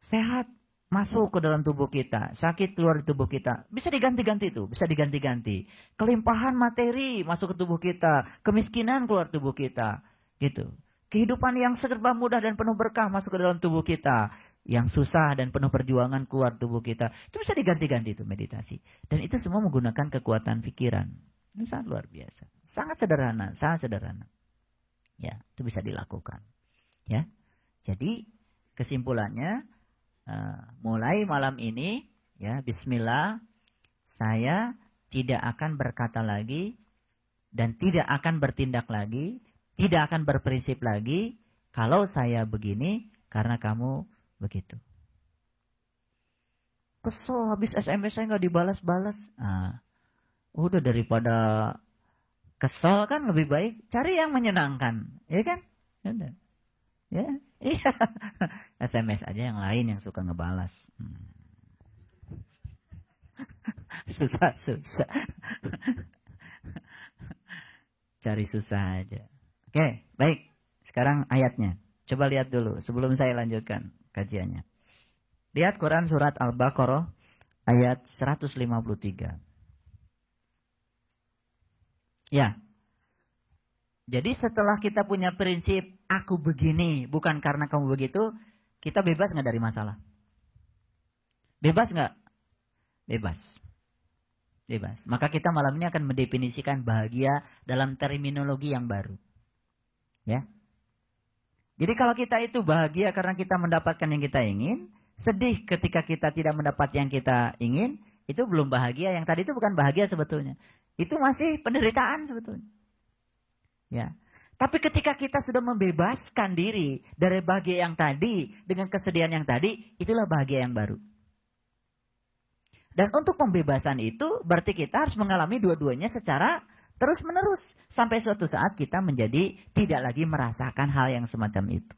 Sehat masuk ke dalam tubuh kita, sakit keluar di tubuh kita. Bisa diganti-ganti itu, bisa diganti-ganti. Kelimpahan materi masuk ke tubuh kita, kemiskinan keluar tubuh kita, gitu. Kehidupan yang serba mudah dan penuh berkah masuk ke dalam tubuh kita. Yang susah dan penuh perjuangan keluar tubuh kita. Itu bisa diganti-ganti itu meditasi. Dan itu semua menggunakan kekuatan pikiran. Ini sangat luar biasa. Sangat sederhana, sangat sederhana. Ya, itu bisa dilakukan. Ya. Jadi kesimpulannya mulai malam ini ya bismillah saya tidak akan berkata lagi dan tidak akan bertindak lagi, tidak akan berprinsip lagi kalau saya begini karena kamu begitu. Kesel habis SMS saya nggak dibalas-balas. Udah daripada kesel kan lebih baik cari yang menyenangkan, ya kan? Udah. Ya, iya. SMS aja yang lain yang suka ngebalas. Susah. Cari susah aja. Oke, baik. Sekarang ayatnya. Coba lihat dulu sebelum saya lanjutkan kajiannya. Lihat Quran surat Al-Baqarah ayat 153. Ya. Jadi setelah kita punya prinsip aku begini bukan karena kamu begitu, kita bebas nggak dari masalah? Bebas nggak? Bebas. Bebas. Maka kita malam ini akan mendefinisikan bahagia dalam terminologi yang baru. Ya. Jadi kalau kita itu bahagia karena kita mendapatkan yang kita ingin, sedih ketika kita tidak mendapat yang kita ingin, itu belum bahagia. Yang tadi itu bukan bahagia sebetulnya. Itu masih penderitaan sebetulnya. Ya. Tapi ketika kita sudah membebaskan diri dari bahagia yang tadi dengan kesedihan yang tadi, itulah bahagia yang baru. Dan untuk pembebasan itu berarti kita harus mengalami dua-duanya secara terus-menerus. Sampai suatu saat kita menjadi tidak lagi merasakan hal yang semacam itu.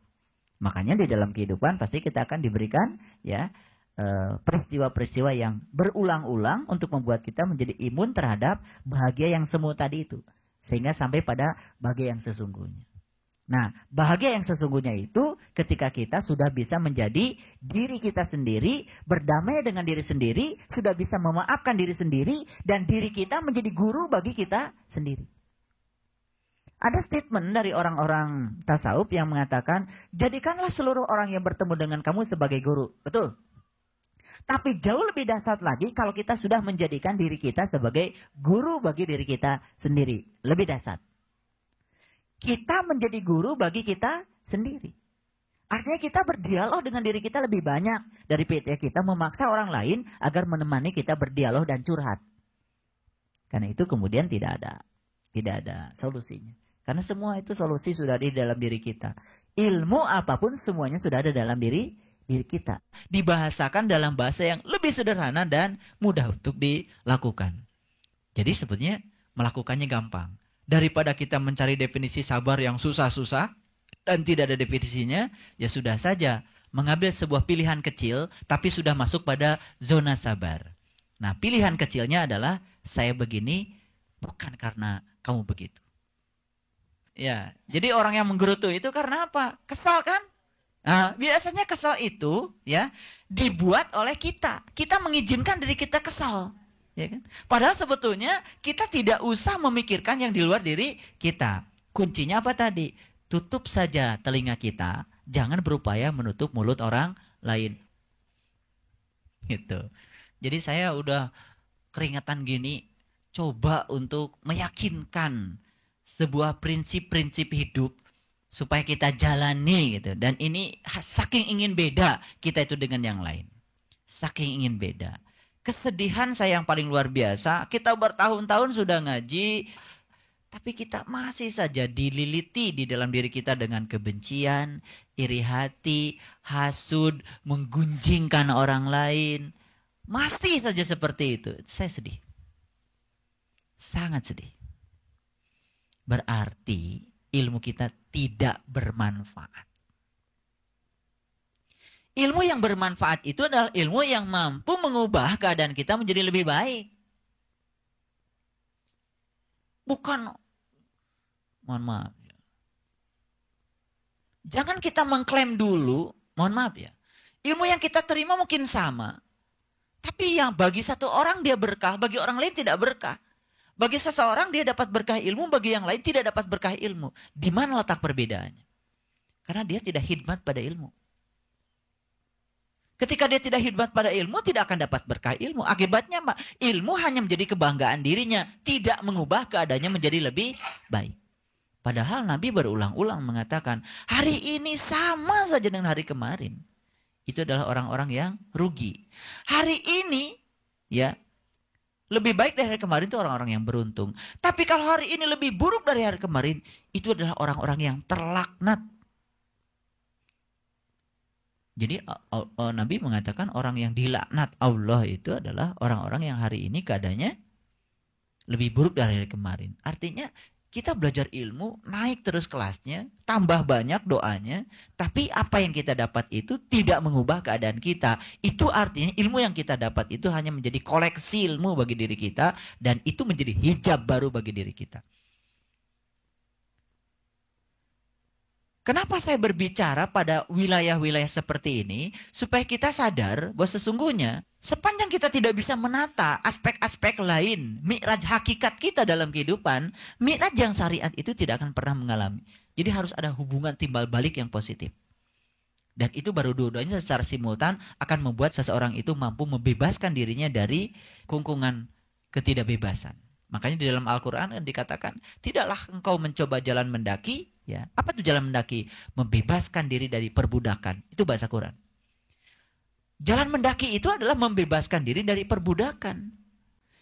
Makanya di dalam kehidupan pasti kita akan diberikan ya peristiwa-peristiwa yang berulang-ulang untuk membuat kita menjadi imun terhadap bahagia yang semu tadi itu. Sehingga sampai pada bahagia yang sesungguhnya. Nah, bahagia yang sesungguhnya itu ketika kita sudah bisa menjadi diri kita sendiri, berdamai dengan diri sendiri, sudah bisa memaafkan diri sendiri, dan diri kita menjadi guru bagi kita sendiri. Ada statement dari orang-orang tasawuf yang mengatakan, jadikanlah seluruh orang yang bertemu dengan kamu sebagai guru. Betul. Tapi jauh lebih dahsyat lagi kalau kita sudah menjadikan diri kita sebagai guru bagi diri kita sendiri. Lebih dahsyat. Kita menjadi guru bagi kita sendiri. Artinya kita berdialog dengan diri kita lebih banyak daripada kita memaksa orang lain agar menemani kita berdialog dan curhat. Karena itu kemudian tidak ada solusinya. Karena semua itu solusi sudah ada di dalam diri kita. Ilmu apapun semuanya sudah ada dalam diri kita. Dibahasakan dalam bahasa yang lebih sederhana dan mudah untuk dilakukan. Jadi sebetulnya melakukannya gampang. Daripada kita mencari definisi sabar yang susah-susah dan tidak ada definisinya, ya sudah saja mengambil sebuah pilihan kecil tapi sudah masuk pada zona sabar. Nah, pilihan kecilnya adalah saya begini bukan karena kamu begitu. Ya, jadi orang yang menggerutu itu karena apa? Kesal kan? Nah, biasanya kesal itu ya dibuat oleh kita. Kita mengizinkan diri kita kesal. Ya kan? Padahal sebetulnya kita tidak usah memikirkan yang di luar diri kita. Kuncinya apa tadi? Tutup saja telinga kita. Jangan berupaya menutup mulut orang lain. Gitu. Jadi saya udah keringetan gini. Coba untuk meyakinkan sebuah prinsip-prinsip hidup. Supaya kita jalani gitu. Dan ini saking ingin beda kita itu dengan yang lain. Saking ingin beda. Kesedihan saya yang paling luar biasa. Kita bertahun-tahun sudah ngaji. Tapi kita masih saja dililiti di dalam diri kita dengan kebencian, iri hati, hasud, menggunjingkan orang lain. Masih saja seperti itu. Saya sedih. Sangat sedih. Berarti ilmu kita tidak bermanfaat. Ilmu yang bermanfaat itu adalah ilmu yang mampu mengubah keadaan kita menjadi lebih baik. Bukan, mohon maaf. Jangan kita mengklaim dulu, mohon maaf ya. Ilmu yang kita terima mungkin sama. Tapi yang bagi satu orang dia berkah, bagi orang lain tidak berkah. Bagi seseorang dia dapat berkah ilmu, bagi yang lain tidak dapat berkah ilmu. Di mana letak perbedaannya? Karena dia tidak khidmat pada ilmu. Ketika dia tidak khidmat pada ilmu, tidak akan dapat berkah ilmu. Akibatnya, ilmu hanya menjadi kebanggaan dirinya. Tidak mengubah keadaannya menjadi lebih baik. Padahal Nabi berulang-ulang mengatakan, hari ini sama saja dengan hari kemarin. Itu adalah orang-orang yang rugi. Hari ini, ya, lebih baik dari hari kemarin itu orang-orang yang beruntung. Tapi kalau hari ini lebih buruk dari hari kemarin, itu adalah orang-orang yang terlaknat. Jadi Nabi mengatakan orang yang dilaknat Allah itu adalah orang-orang yang hari ini keadaannya lebih buruk dari hari kemarin. Artinya kita belajar ilmu, naik terus kelasnya, tambah banyak doanya, tapi apa yang kita dapat itu tidak mengubah keadaan kita. Itu artinya ilmu yang kita dapat itu hanya menjadi koleksi ilmu bagi diri kita, dan itu menjadi hijab baru bagi diri kita. Kenapa saya berbicara pada wilayah-wilayah seperti ini? Supaya kita sadar bahwa sesungguhnya sepanjang kita tidak bisa menata aspek-aspek lain, mi'raj hakikat kita dalam kehidupan, mi'raj yang syariat itu tidak akan pernah mengalami. Jadi harus ada hubungan timbal balik yang positif. Dan itu baru dua-duanya secara simultan akan membuat seseorang itu mampu membebaskan dirinya dari kungkungan ketidakbebasan. Makanya di dalam Al-Quran dikatakan, tidaklah engkau mencoba jalan mendaki,
Ya, apa itu jalan mendaki? Membebaskan diri dari perbudakan. Itu bahasa Quran. Jalan mendaki itu adalah membebaskan diri dari perbudakan.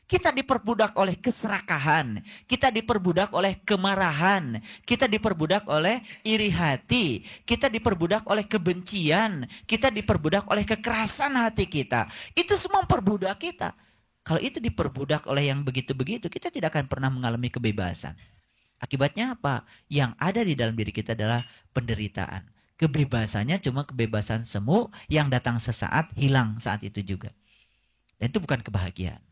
Kita diperbudak oleh keserakahan, kita diperbudak oleh kemarahan, kita diperbudak oleh iri hati, kita diperbudak oleh kebencian, kita diperbudak oleh kekerasan hati kita. Itu semua memperbudak kita. Kalau itu diperbudak oleh yang begitu-begitu, kita tidak akan pernah mengalami kebebasan. Akibatnya apa? Yang ada di dalam diri kita adalah penderitaan. Kebebasannya cuma kebebasan semu yang datang sesaat, hilang saat itu juga. Dan itu bukan kebahagiaan.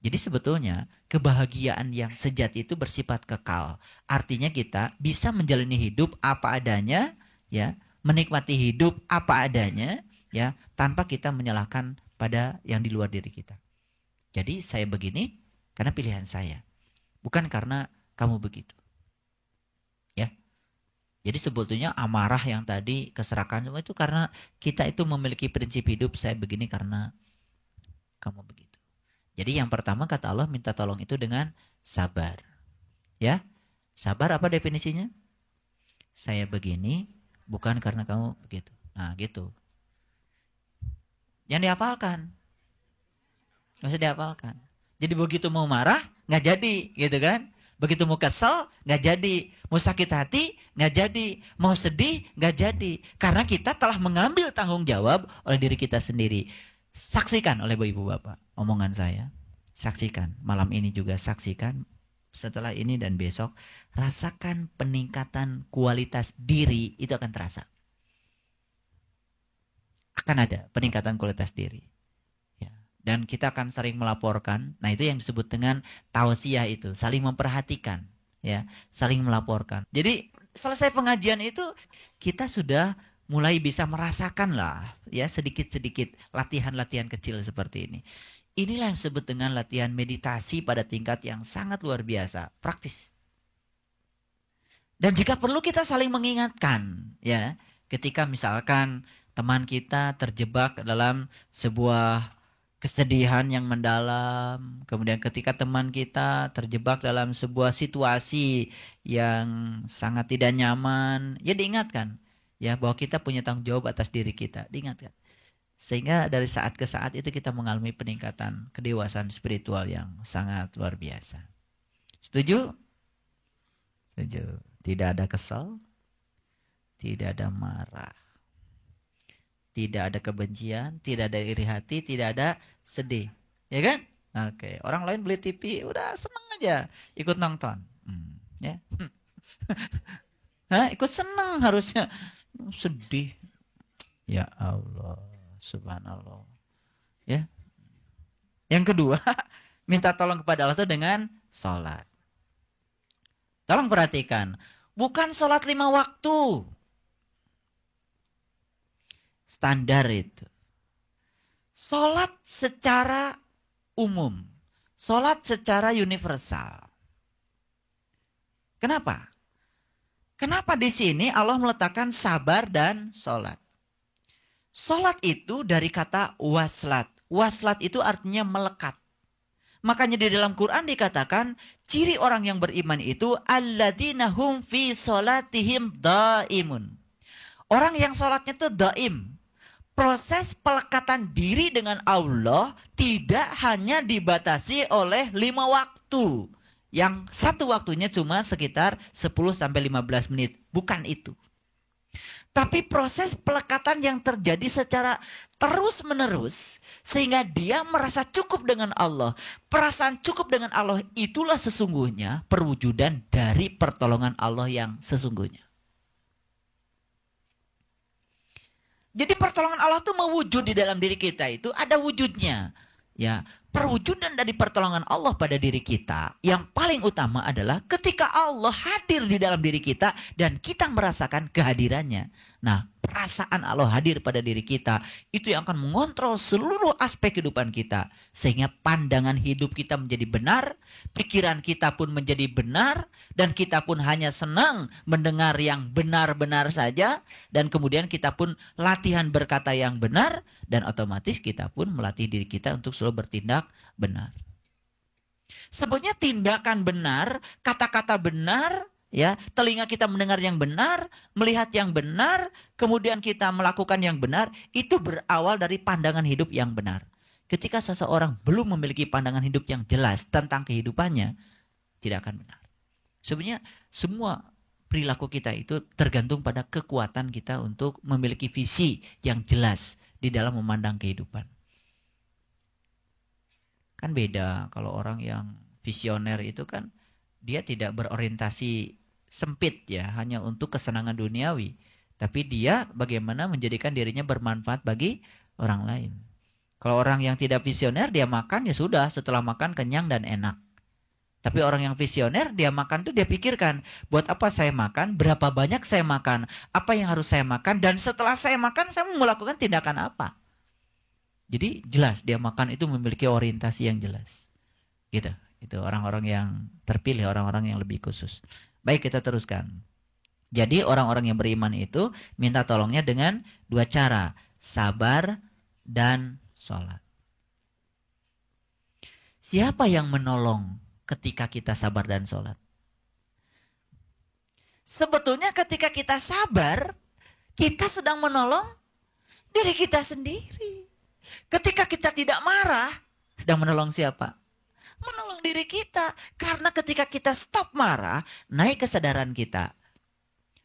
Jadi sebetulnya kebahagiaan yang sejati itu bersifat kekal. Artinya kita bisa menjalani hidup apa adanya, ya, menikmati hidup apa adanya, ya, tanpa kita menyalahkan pada yang di luar diri kita. Jadi saya begini karena pilihan saya, bukan karena kamu begitu. Jadi sebetulnya amarah yang tadi, keserakahan semua itu karena kita itu memiliki prinsip hidup, saya begini karena kamu begitu. Jadi yang pertama kata Allah minta tolong itu dengan sabar. Ya, sabar apa definisinya? Saya begini bukan karena kamu begitu. Nah gitu. Yang dihafalkan. Nggak usah dihafalkan. Jadi begitu mau marah, nggak jadi gitu kan. Begitu mau kesel, nggak jadi. Mau sakit hati, nggak jadi. Mau sedih, nggak jadi. Karena kita telah mengambil tanggung jawab oleh diri kita sendiri. Saksikan oleh ibu bapak omongan saya. Saksikan. Malam ini juga saksikan. Setelah ini dan besok, rasakan peningkatan kualitas diri. Itu akan terasa. Akan ada peningkatan kualitas diri. Dan kita akan sering melaporkan. Nah itu yang disebut dengan tausiah itu. Saling memperhatikan. Ya, saling melaporkan. Jadi selesai pengajian itu kita sudah mulai bisa merasakan lah. Ya, sedikit-sedikit latihan-latihan kecil seperti ini. Inilah yang disebut dengan latihan meditasi pada tingkat yang sangat luar biasa. Praktis. Dan jika perlu kita saling mengingatkan. Ya, ketika misalkan teman kita terjebak dalam sebuah kesedihan yang mendalam, kemudian ketika teman kita terjebak dalam sebuah situasi yang sangat tidak nyaman, ya diingatkan ya bahwa kita punya tanggung jawab atas diri kita, diingatkan. Sehingga dari saat ke saat itu kita mengalami peningkatan kedewasaan spiritual yang sangat luar biasa. Setuju? Setuju. Tidak ada kesal, tidak ada marah. Tidak ada kebencian, tidak ada iri hati, tidak ada sedih. Ya kan? Oke. Orang lain beli TV, udah seneng aja ikut nonton. Ya. Hah? Ikut seneng harusnya. Sedih. Ya Allah. Subhanallah. Ya. Yang kedua, minta tolong kepada Allah dengan sholat. Tolong perhatikan. Bukan sholat 5 waktu. Standar itu. Sholat secara umum. Sholat secara universal. Kenapa? Kenapa di sini Allah meletakkan sabar dan sholat? Sholat itu dari kata waslat. Waslat itu artinya melekat. Makanya di dalam Quran dikatakan ciri orang yang beriman itu alladzina hum fi sholatihim daimun. Orang yang sholatnya itu daim. Proses pelekatan diri dengan Allah tidak hanya dibatasi oleh 5 waktu. Yang satu waktunya cuma sekitar 10-15 menit. Bukan itu. Tapi proses pelekatan yang terjadi secara terus-menerus. Sehingga dia merasa cukup dengan Allah. Perasaan cukup dengan Allah itulah sesungguhnya perwujudan dari pertolongan Allah yang sesungguhnya. Jadi pertolongan Allah itu mewujud di dalam diri kita itu ada wujudnya. Ya, perwujudan dari pertolongan Allah pada diri kita yang paling utama adalah ketika Allah hadir di dalam diri kita dan kita merasakan kehadirannya. Nah, perasaan Allah hadir pada diri kita itu yang akan mengontrol seluruh aspek kehidupan kita sehingga pandangan hidup kita menjadi benar, pikiran kita pun menjadi benar dan kita pun hanya senang mendengar yang benar-benar saja dan kemudian kita pun latihan berkata yang benar dan otomatis kita pun melatih diri kita untuk selalu bertindak benar. Sebetulnya tindakan benar, kata-kata benar ya, telinga kita mendengar yang benar, melihat yang benar, kemudian kita melakukan yang benar, itu berawal dari pandangan hidup yang benar. Ketika seseorang belum memiliki pandangan hidup yang jelas tentang kehidupannya, tidak akan benar. Sebenarnya semua perilaku kita itu tergantung pada kekuatan kita untuk memiliki visi yang jelas di dalam memandang kehidupan. Kan beda kalau orang yang visioner itu kan dia tidak berorientasi sempit ya, hanya untuk kesenangan duniawi. Tapi dia bagaimana menjadikan dirinya bermanfaat bagi orang lain. Kalau orang yang tidak visioner, dia makan ya sudah, setelah makan kenyang dan enak. Tapi orang yang visioner, dia makan tuh dia pikirkan, buat apa saya makan, berapa banyak saya makan, apa yang harus saya makan, dan setelah saya makan, saya mau melakukan tindakan apa. Jadi jelas, dia makan itu memiliki orientasi yang jelas. Gitu. Itu orang-orang yang terpilih, orang-orang yang lebih khusus. Baik, kita teruskan. Jadi orang-orang yang beriman itu minta tolongnya dengan dua cara. Sabar dan sholat. Siapa yang menolong ketika kita sabar dan sholat? Sebetulnya ketika kita sabar, kita sedang menolong diri kita sendiri. Ketika kita tidak marah, sedang menolong siapa? Menolong diri kita. Karena ketika kita stop marah, naik kesadaran kita.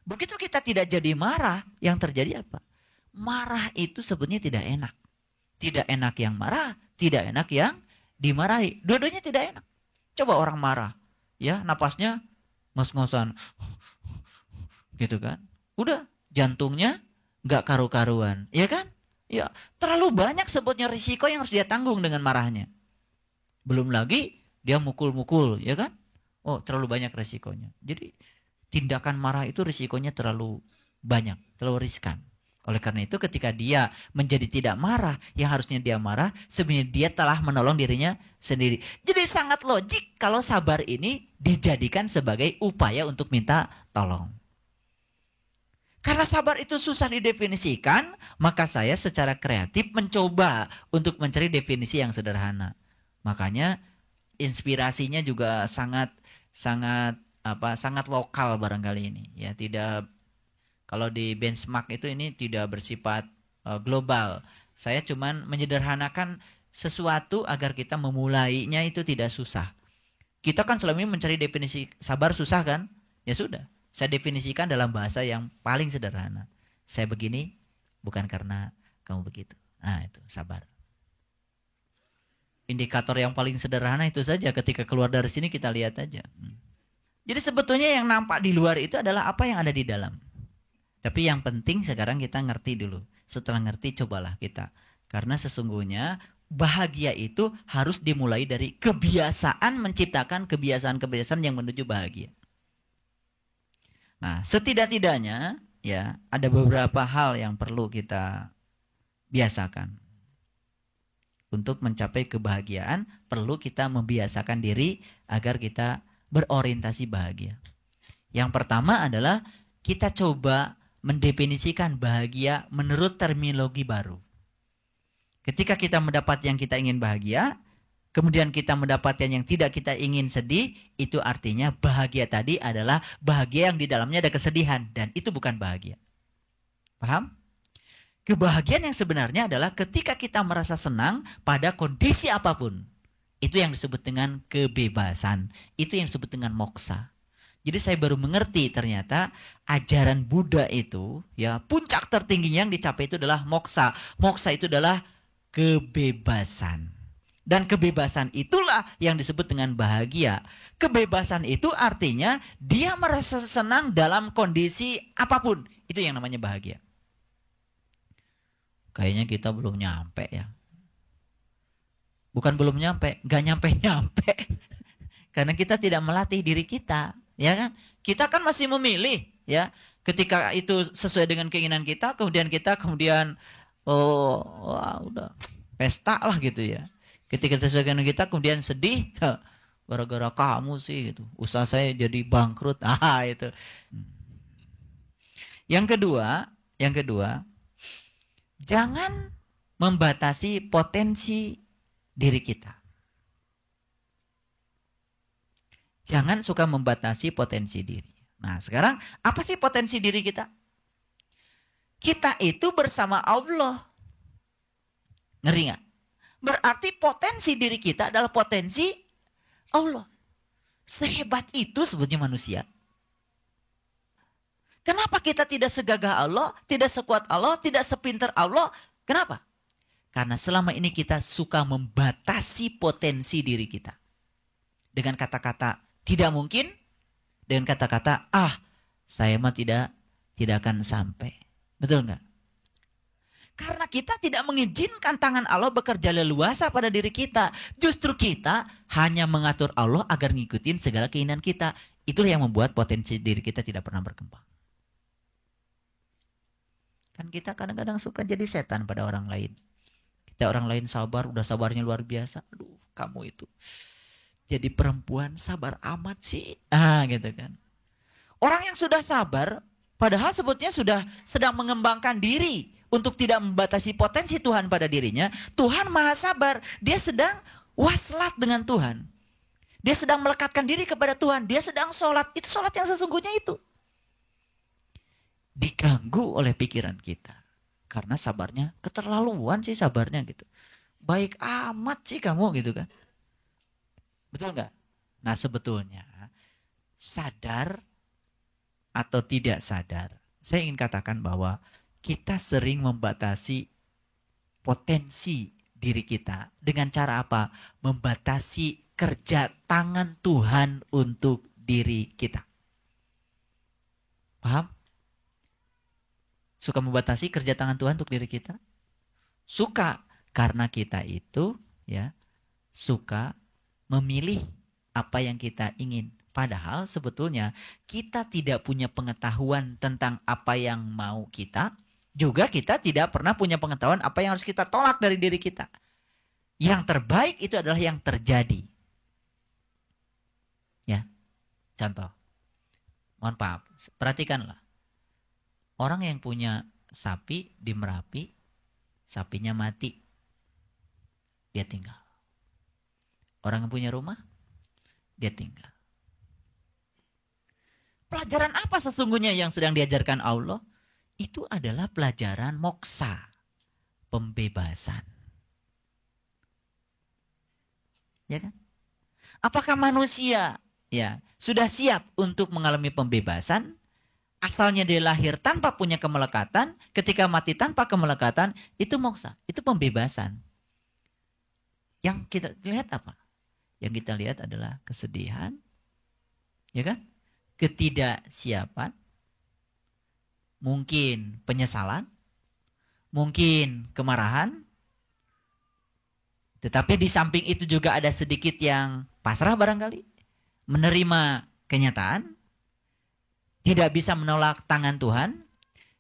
Begitu kita tidak jadi marah, yang terjadi apa? Marah itu sebetulnya tidak enak. Tidak enak yang marah, tidak enak yang dimarahi. Dua-duanya tidak enak. Coba orang marah, ya napasnya ngos-ngosan. Gitu kan. Udah, jantungnya nggak karu-karuan. Ya kan? Ya, terlalu banyak sebetulnya risiko yang harus dia tanggung dengan marahnya. Belum lagi dia mukul-mukul, ya kan? Oh, terlalu banyak risikonya. Jadi tindakan marah itu risikonya terlalu banyak, terlalu riskan. Oleh karena itu ketika dia menjadi tidak marah, yang harusnya dia marah, sebenarnya dia telah menolong dirinya sendiri. Jadi sangat logik kalau sabar ini dijadikan sebagai upaya untuk minta tolong. Karena sabar itu susah didefinisikan, maka saya secara kreatif mencoba untuk mencari definisi yang sederhana. Makanya inspirasinya juga sangat lokal barangkali ini. Ya, tidak, kalau di benchmark itu ini tidak bersifat global. Saya cuman menyederhanakan sesuatu agar kita memulainya itu tidak susah. Kita kan selama ini mencari definisi sabar susah kan? Ya sudah. Saya definisikan dalam bahasa yang paling sederhana. Saya begini bukan karena kamu begitu. Nah, itu sabar. Indikator yang paling sederhana itu saja, ketika keluar dari sini kita lihat aja. Jadi sebetulnya yang nampak di luar itu adalah apa yang ada di dalam. Tapi yang penting sekarang kita ngerti dulu. Setelah ngerti cobalah kita. Karena sesungguhnya bahagia itu harus dimulai dari kebiasaan menciptakan kebiasaan-kebiasaan yang menuju bahagia. Nah, setidak-tidaknya ya ada beberapa hal yang perlu kita biasakan. Untuk mencapai kebahagiaan perlu kita membiasakan diri agar kita berorientasi bahagia. Yang pertama adalah kita coba mendefinisikan bahagia menurut terminologi baru. Ketika kita mendapat yang kita ingin bahagia, kemudian kita mendapatkan yang tidak kita ingin sedih, itu artinya bahagia tadi adalah bahagia yang di dalamnya ada kesedihan. Dan itu bukan bahagia. Paham? Kebahagiaan yang sebenarnya adalah ketika kita merasa senang pada kondisi apapun. Itu yang disebut dengan kebebasan. Itu yang disebut dengan moksa. Jadi saya baru mengerti ternyata ajaran Buddha itu, ya puncak tertingginya yang dicapai itu adalah moksa. Moksa itu adalah kebebasan. Dan kebebasan itulah yang disebut dengan bahagia. Kebebasan itu artinya dia merasa senang dalam kondisi apapun. Itu yang namanya bahagia. Kayaknya kita belum nyampe ya. Bukan belum nyampe, gak nyampe-nyampe. Karena kita tidak melatih diri kita. Ya kan? Kita kan masih memilih. Ya, ketika itu sesuai dengan keinginan kita, kemudian udah pesta lah gitu ya. Ketika sesuai dengan kita, kemudian sedih, gara-gara kamu sih gitu. Usaha saya jadi bangkrut. Itu. Yang kedua, jangan membatasi potensi diri kita. Jangan suka membatasi potensi diri. Nah, sekarang apa sih potensi diri kita? Kita itu bersama Allah. Ngeri nggak? Berarti potensi diri kita adalah potensi Allah. Sehebat itu sebetulnya manusia. Kenapa kita tidak segagah Allah, tidak sekuat Allah, tidak sepintar Allah? Kenapa? Karena selama ini kita suka membatasi potensi diri kita. Dengan kata-kata tidak mungkin, dengan kata-kata saya mah tidak akan sampai. Betul nggak? Karena kita tidak mengizinkan tangan Allah bekerja leluasa pada diri kita. Justru kita hanya mengatur Allah agar ngikutin segala keinginan kita. Itulah yang membuat potensi diri kita tidak pernah berkembang. Kan kita kadang-kadang suka jadi setan pada orang lain. Kita orang lain sabar, udah sabarnya luar biasa. Aduh, kamu itu jadi perempuan sabar amat sih. Gitu kan. Orang yang sudah sabar, padahal sebetulnya sudah sedang mengembangkan diri untuk tidak membatasi potensi Tuhan pada dirinya. Tuhan maha sabar. Dia sedang waslat dengan Tuhan. Dia sedang melekatkan diri kepada Tuhan. Dia sedang sholat. Itu sholat yang sesungguhnya itu. Diganggu oleh pikiran kita. Karena sabarnya keterlaluan sih sabarnya gitu. Baik amat sih kamu gitu kan. Betul nggak? Nah sebetulnya sadar atau tidak sadar, saya ingin katakan bahwa kita sering membatasi potensi diri kita. Dengan cara apa? Membatasi kerja tangan Tuhan untuk diri kita. Paham? Suka membatasi kerja tangan Tuhan untuk diri kita? Suka. Karena kita itu suka memilih apa yang kita ingin. Padahal sebetulnya kita tidak punya pengetahuan tentang apa yang mau kita. Juga kita tidak pernah punya pengetahuan apa yang harus kita tolak dari diri kita. Yang terbaik itu adalah yang terjadi. Ya, contoh. Mohon maaf, perhatikanlah. Orang yang punya sapi di Merapi, sapinya mati. Dia tinggal. Orang yang punya rumah, dia tinggal. Pelajaran apa sesungguhnya yang sedang diajarkan Allah? Itu adalah pelajaran moksa, pembebasan. Ya kan? Apakah manusia sudah siap untuk mengalami pembebasan? Asalnya dia lahir tanpa punya kemelekatan, ketika mati tanpa kemelekatan, itu moksa, itu pembebasan. Yang kita lihat apa? Yang kita lihat adalah kesedihan, ya kan? Ketidaksiapan, mungkin penyesalan, mungkin kemarahan. Tetapi di samping itu juga ada sedikit yang pasrah barangkali, menerima kenyataan, tidak bisa menolak tangan Tuhan,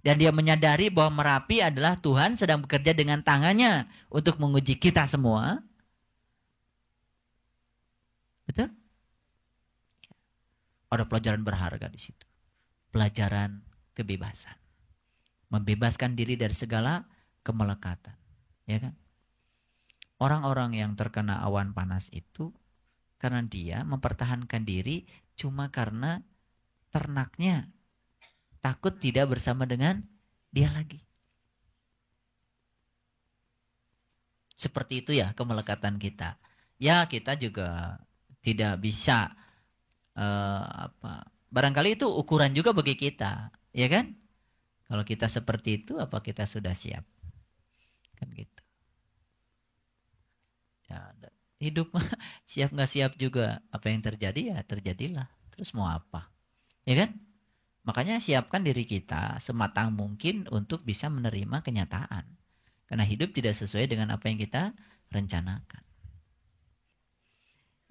dan dia menyadari bahwa Merapi adalah Tuhan sedang bekerja dengan tangannya untuk menguji kita semua. Betul? Ada pelajaran berharga di situ. Pelajaran kebebasan. Membebaskan diri dari segala kemelekatan. Ya kan? Orang-orang yang terkena awan panas itu karena dia mempertahankan diri cuma karena ternaknya takut tidak bersama dengan dia lagi. Seperti itu ya kemelekatan kita. Ya kita juga tidak bisa barangkali itu ukuran juga bagi kita, ya kan? Kalau kita seperti itu, apa kita sudah siap? Kan gitu. Ya, hidup siap nggak siap juga. Apa yang terjadi ya terjadilah. Terus mau apa? Ya kan? Makanya siapkan diri kita sematang mungkin untuk bisa menerima kenyataan. Karena hidup tidak sesuai dengan apa yang kita rencanakan.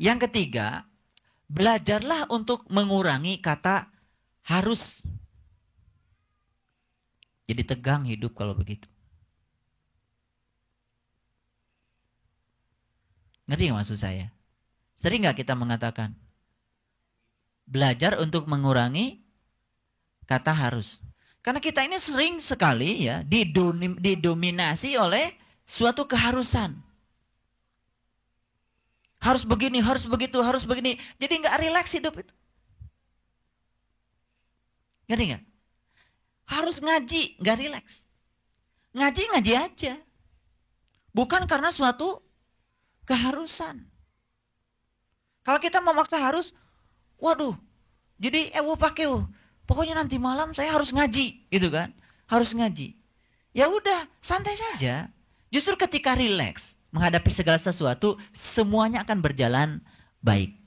Yang ketiga, belajarlah untuk mengurangi kata harus. Jadi tegang hidup kalau begitu. Ngerti nggak maksud saya? Sering nggak kita mengatakan belajar untuk mengurangi kata harus? Karena kita ini sering sekali ya didominasi oleh suatu keharusan. Harus begini, harus begitu, harus begini. Jadi nggak rileks hidup itu. Ngerti nggak? Harus ngaji, nggak rileks. Ngaji aja. Bukan karena suatu keharusan. Kalau kita memaksa harus, waduh, jadi pakai pokoknya nanti malam saya harus ngaji, gitu kan? Harus ngaji. Ya udah, santai saja. Justru ketika rileks menghadapi segala sesuatu, semuanya akan berjalan baik.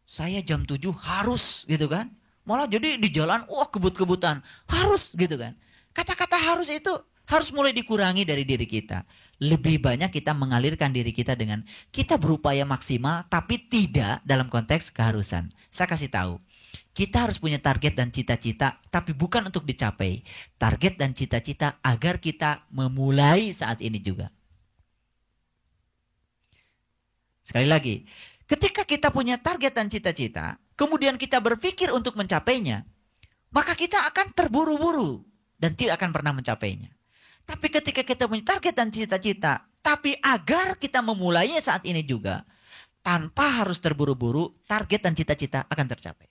Saya jam 7 harus, gitu kan? Malah jadi di jalan, kebut-kebutan. Harus, gitu kan? Kata-kata harus itu harus mulai dikurangi dari diri kita. Lebih banyak kita mengalirkan diri kita dengan kita berupaya maksimal, tapi tidak dalam konteks keharusan. Saya kasih tahu, kita harus punya target dan cita-cita, tapi bukan untuk dicapai. Target dan cita-cita agar kita memulai saat ini juga. Sekali lagi, ketika kita punya target dan cita-cita, kemudian kita berpikir untuk mencapainya, maka kita akan terburu-buru dan tidak akan pernah mencapainya. Tapi ketika kita punya target dan cita-cita, tapi agar kita memulainya saat ini juga, tanpa harus terburu-buru, target dan cita-cita akan tercapai.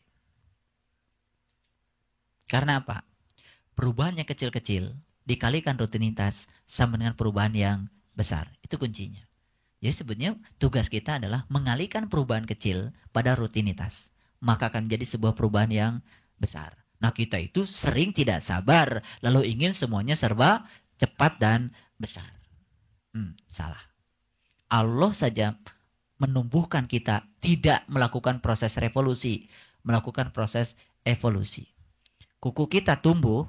Karena apa? Perubahan yang kecil-kecil dikalikan rutinitas sama dengan perubahan yang besar. Itu kuncinya. Jadi sebetulnya tugas kita adalah mengalihkan perubahan kecil pada rutinitas. Maka akan menjadi sebuah perubahan yang besar. Nah, kita itu sering tidak sabar, lalu ingin semuanya serba cepat dan besar. Salah. Allah saja menumbuhkan kita tidak melakukan proses revolusi, melakukan proses evolusi. Kuku kita tumbuh,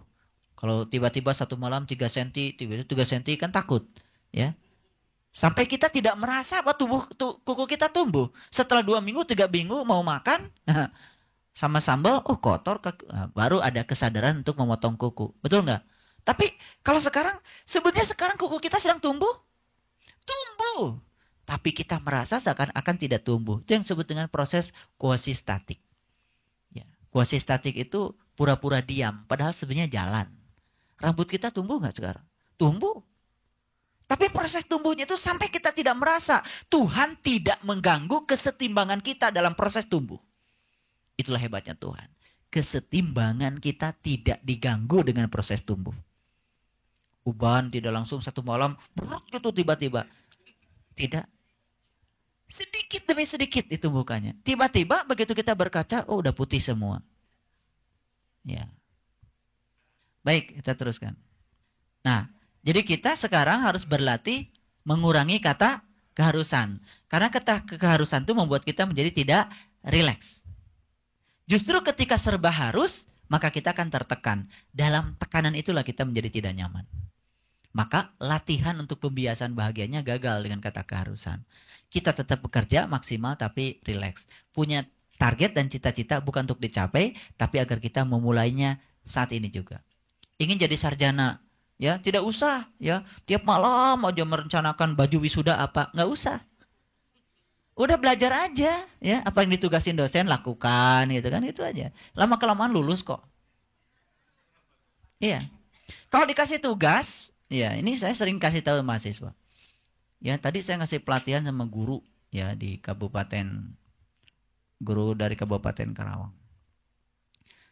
kalau tiba-tiba satu malam 3 cm, tiba-tiba 3 cm kan takut, ya. Sampai kita tidak merasa bahwa kuku kita tumbuh. Setelah 2 minggu, 3 minggu mau makan sama sambal, kotor, baru ada kesadaran untuk memotong kuku. Betul nggak? Tapi kalau sekarang, sebetulnya sekarang kuku kita sedang tumbuh. Tumbuh. Tapi kita merasa seakan-akan tidak tumbuh. Itu yang disebut dengan proses kuasistatik. Ya. Kuasistatik itu pura-pura diam, padahal sebenarnya jalan. Rambut kita tumbuh nggak sekarang? Tumbuh. Tapi proses tumbuhnya itu sampai kita tidak merasa. Tuhan tidak mengganggu kesetimbangan kita dalam proses tumbuh. Itulah hebatnya Tuhan. Kesetimbangan kita tidak diganggu dengan proses tumbuh. Uban tidak langsung satu malam, berut gitu tiba-tiba. Tidak. Sedikit demi sedikit itu bukannya. Tiba-tiba begitu kita berkaca, udah putih semua. Ya. Baik, kita teruskan. Nah, jadi kita sekarang harus berlatih mengurangi kata keharusan. Karena kata keharusan itu membuat kita menjadi tidak rileks. Justru ketika serba harus, maka kita akan tertekan. Dalam tekanan itulah kita menjadi tidak nyaman. Maka latihan untuk pembiasaan bahagianya gagal dengan kata keharusan. Kita tetap bekerja maksimal tapi rileks. Punya target dan cita-cita bukan untuk dicapai, tapi agar kita memulainya saat ini juga. Ingin jadi sarjana, ya tidak usah, ya tiap malam aja merencanakan baju wisuda apa, nggak usah. Udah belajar aja, ya apa yang ditugasin dosen lakukan, gitu kan, itu aja. Lama kelamaan lulus kok. Iya. Kalau dikasih tugas, ya ini saya sering kasih tahu mahasiswa. Ya tadi saya ngasih pelatihan sama guru, ya di guru dari Kabupaten Karawang.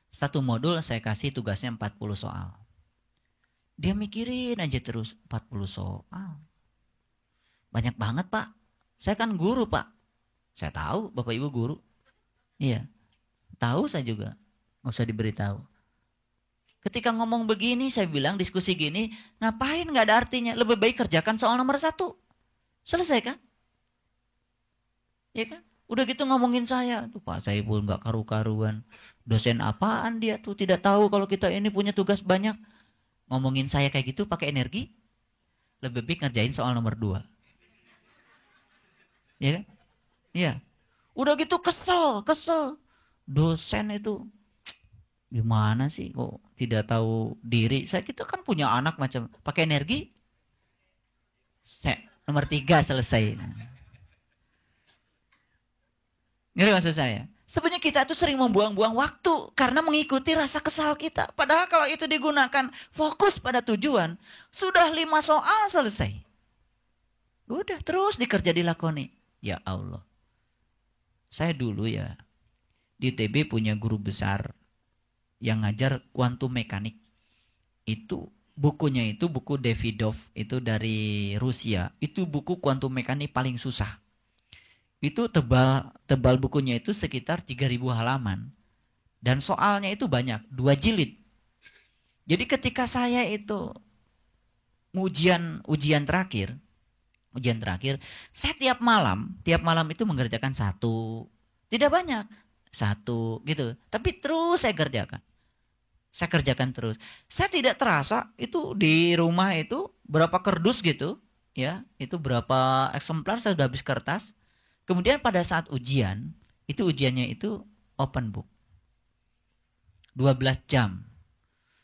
Satu modul saya kasih tugasnya 40 soal. Dia mikirin aja terus 40 soal. Banyak banget Pak. Saya kan guru Pak. Saya tahu Bapak Ibu guru. Iya. Tahu saya juga. Nggak usah diberitahu. Ketika ngomong begini saya bilang diskusi gini. Ngapain nggak ada artinya. Lebih baik kerjakan soal nomor 1. Selesai kan? Iya kan? Udah gitu ngomongin saya. Tuh Pak Saiful nggak karu-karuan. Dosen apaan dia tuh tidak tahu kalau kita ini punya tugas banyak. Ngomongin saya kayak gitu pakai energi. Lebih baik ngerjain soal nomor 2. Iya kan? Iya. Udah gitu kesel. Dosen itu gimana sih kok tidak tahu diri. Saya kita kan punya anak macam pakai energi. Nomor 3 selesai. Ngerti maksud saya? Sebenarnya kita itu sering membuang-buang waktu karena mengikuti rasa kesal kita. Padahal kalau itu digunakan fokus pada tujuan, sudah 5 soal selesai. Udah terus dikerja dilakoni. Ya Allah. Saya dulu ya di ITB punya guru besar. yang ngajar kuantum mekanik. Itu bukunya itu buku Davidov, itu dari Rusia. Itu buku kuantum mekanik paling susah. Itu tebal bukunya itu sekitar 3.000 halaman. Dan soalnya itu banyak, 2 jilid. Jadi ketika saya itu ujian terakhir, saya tiap malam itu mengerjakan satu, tidak banyak, satu gitu. Tapi terus saya kerjakan terus. Saya tidak terasa itu di rumah itu berapa kardus gitu, ya, itu berapa eksemplar saya sudah habis kertas. Kemudian pada saat ujian, itu ujiannya itu open book, 12 jam.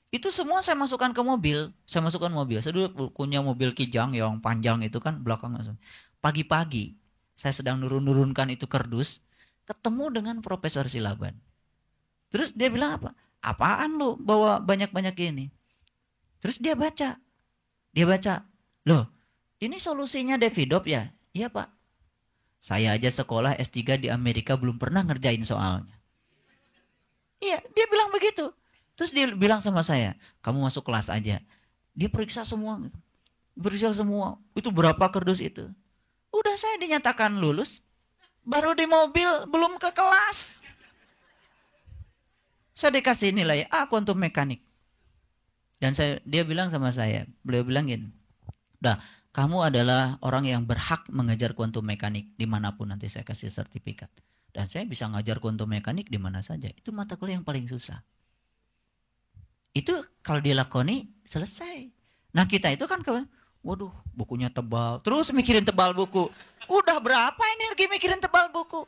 Itu semua saya masukkan ke mobil. Saya dulu punya mobil Kijang yang panjang itu kan belakang. Pagi-pagi saya sedang nurunkan itu kardus, ketemu dengan Profesor Silaban. Terus dia bilang apa? Apaan lu bawa banyak-banyak ini? Terus dia baca. Loh, ini solusinya Davidov ya? Iya Pak. Saya aja sekolah S3 di Amerika belum pernah ngerjain soalnya. Iya, dia bilang begitu. Terus dia bilang sama saya, kamu masuk kelas aja. Dia periksa semua. Itu berapa kardus itu? Udah saya dinyatakan lulus. Baru di mobil, belum ke kelas. Saya dikasih nilai A kuantum mekanik. Dan dia bilang sama saya, beliau bilang gini, udah, kamu adalah orang yang berhak mengajar kuantum mekanik dimanapun nanti saya kasih sertifikat. Dan saya bisa ngajar kuantum mekanik di mana saja. Itu mata kuliah yang paling susah. Itu kalau dilakoni selesai. Nah kita itu kan, waduh bukunya tebal. Terus mikirin tebal buku. Udah berapa energi mikirin tebal buku?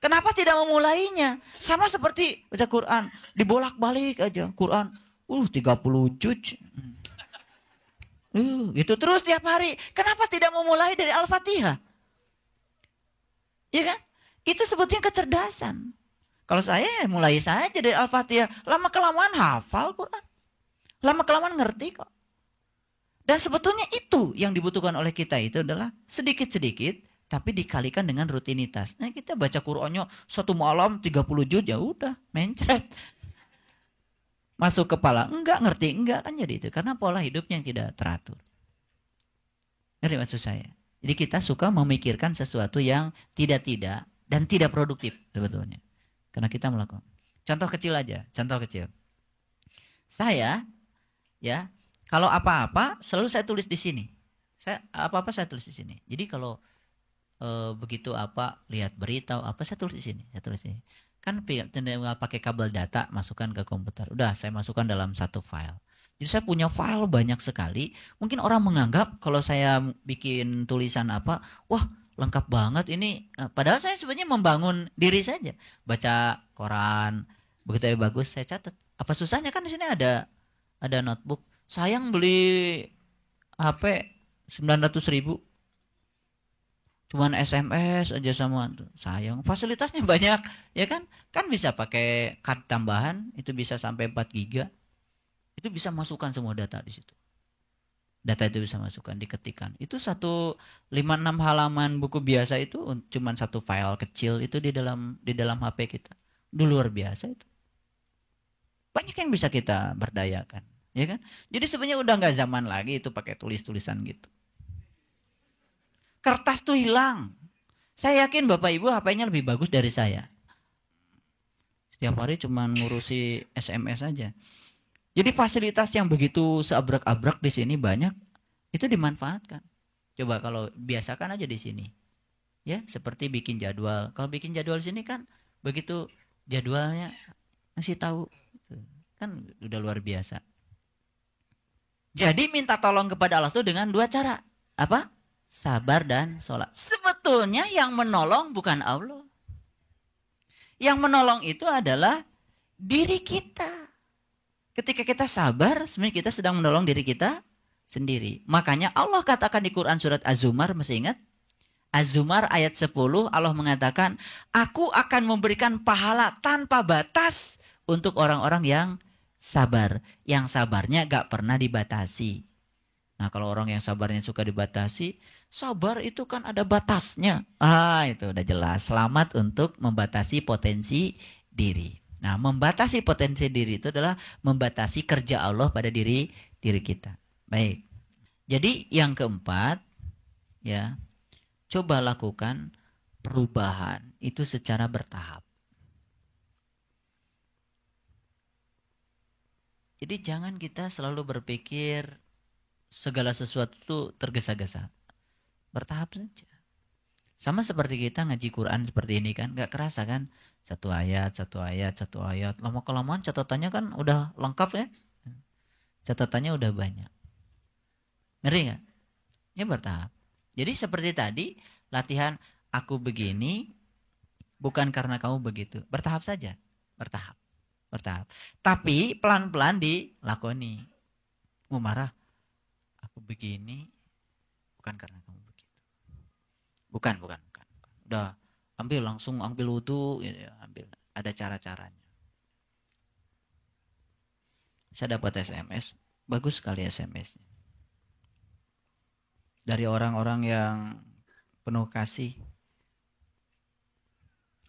Kenapa tidak memulainya? Sama seperti baca Quran. Dibolak-balik aja Quran. 30 juz. Gitu terus tiap hari. Kenapa tidak memulai dari Al-Fatihah? Ya kan? Itu sebetulnya kecerdasan. Kalau saya mulai saja dari Al-Fatihah. Lama-kelamaan hafal Quran. Lama-kelamaan ngerti kok. Dan sebetulnya itu yang dibutuhkan oleh kita itu adalah sedikit-sedikit. Tapi dikalikan dengan rutinitas. Nah kita baca Qurannya satu malam 30 juz ya udah mencret. Masuk kepala. Enggak ngerti. Enggak kan jadi itu. Karena pola hidupnya yang tidak teratur. Ngerti maksud saya? Jadi kita suka memikirkan sesuatu yang tidak-tidak. Dan tidak produktif sebetulnya. Karena kita melakukan. Contoh kecil aja. Saya, ya, kalau apa-apa selalu saya tulis di sini. Apa-apa saya tulis di sini. Jadi kalau begitu lihat berita apa saya tulis di sini. Kan tinggal pakai kabel data masukkan ke komputer. Udah saya masukkan dalam satu file. Jadi saya punya file banyak sekali. Mungkin orang menganggap kalau saya bikin tulisan wah lengkap banget ini. Padahal saya sebenarnya membangun diri saja. Baca koran, begitu bagus saya catat. Apa susahnya kan di sini ada notebook. Sayang beli HP 900.000. Cuman SMS aja sama sayang. Fasilitasnya banyak, ya kan? Kan bisa pakai card tambahan, itu bisa sampai 4 GB. Itu bisa masukkan semua data di situ. Data itu bisa masukkan, diketikkan. Itu 5-6 halaman buku biasa itu cuma satu file kecil itu di dalam HP kita. Itu luar biasa itu. Banyak yang bisa kita berdayakan, ya kan? Jadi sebenarnya udah nggak zaman lagi itu pakai tulisan gitu. Kertas tuh hilang. Saya yakin Bapak Ibu HP-nya lebih bagus dari saya. Setiap hari cuma ngurusi SMS aja. Jadi fasilitas yang begitu seabrek-abrek di sini banyak, itu dimanfaatkan. Coba kalau biasakan aja di sini. Ya, seperti bikin jadwal. Kalau bikin jadwal di sini kan begitu jadwalnya ngasih tahu. Kan udah luar biasa. Jadi minta tolong kepada Allah itu dengan 2 cara. Apa? Sabar dan sholat. Sebetulnya yang menolong bukan Allah. Yang menolong itu adalah diri kita. Ketika kita sabar, sebenarnya kita sedang menolong diri kita sendiri. Makanya Allah katakan di Quran surat Az-Zumar, masih ingat? Az-Zumar ayat 10, Allah mengatakan, aku akan memberikan pahala tanpa batas untuk orang-orang yang sabar. Yang sabarnya gak pernah dibatasi. Nah kalau orang yang sabarnya suka dibatasi, sabar itu kan ada batasnya. Itu udah jelas. Selamat untuk membatasi potensi diri. Nah, membatasi potensi diri itu adalah membatasi kerja Allah pada diri kita. Baik. Jadi yang keempat, ya, coba lakukan perubahan itu secara bertahap. Jadi jangan kita selalu berpikir segala sesuatu itu tergesa-gesa. Bertahap saja. Sama seperti kita ngaji Quran seperti ini kan, gak kerasa kan? Satu ayat. Lama-kelamaan catatannya kan udah lengkap ya. Catatannya udah banyak. Ngeri gak? Ya bertahap. Jadi seperti tadi, latihan aku begini, bukan karena kamu begitu. Bertahap saja. Bertahap. Tapi pelan-pelan dilakoni. Mau marah, aku begini, bukan karena kamu begitu. Bukan. Udah, langsung ambil wudu, ya, ambil. Ada cara-caranya. Saya dapat SMS, bagus sekali SMS-nya. Dari orang-orang yang penuh kasih.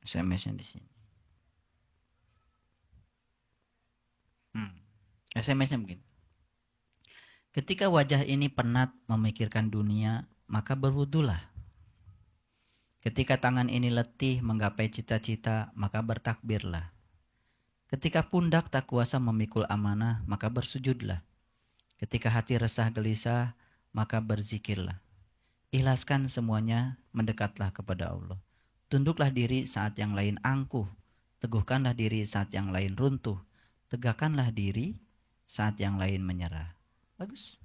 SMS-nya di sini. SMS-nya begini. Ketika wajah ini penat memikirkan dunia, maka berwudulah. Ketika tangan ini letih menggapai cita-cita, maka bertakbirlah. Ketika pundak tak kuasa memikul amanah, maka bersujudlah. Ketika hati resah gelisah, maka berzikirlah. Ikhlaskan semuanya, mendekatlah kepada Allah. Tunduklah diri saat yang lain angkuh. Teguhkanlah diri saat yang lain runtuh. Tegakkanlah diri saat yang lain menyerah. Bagus.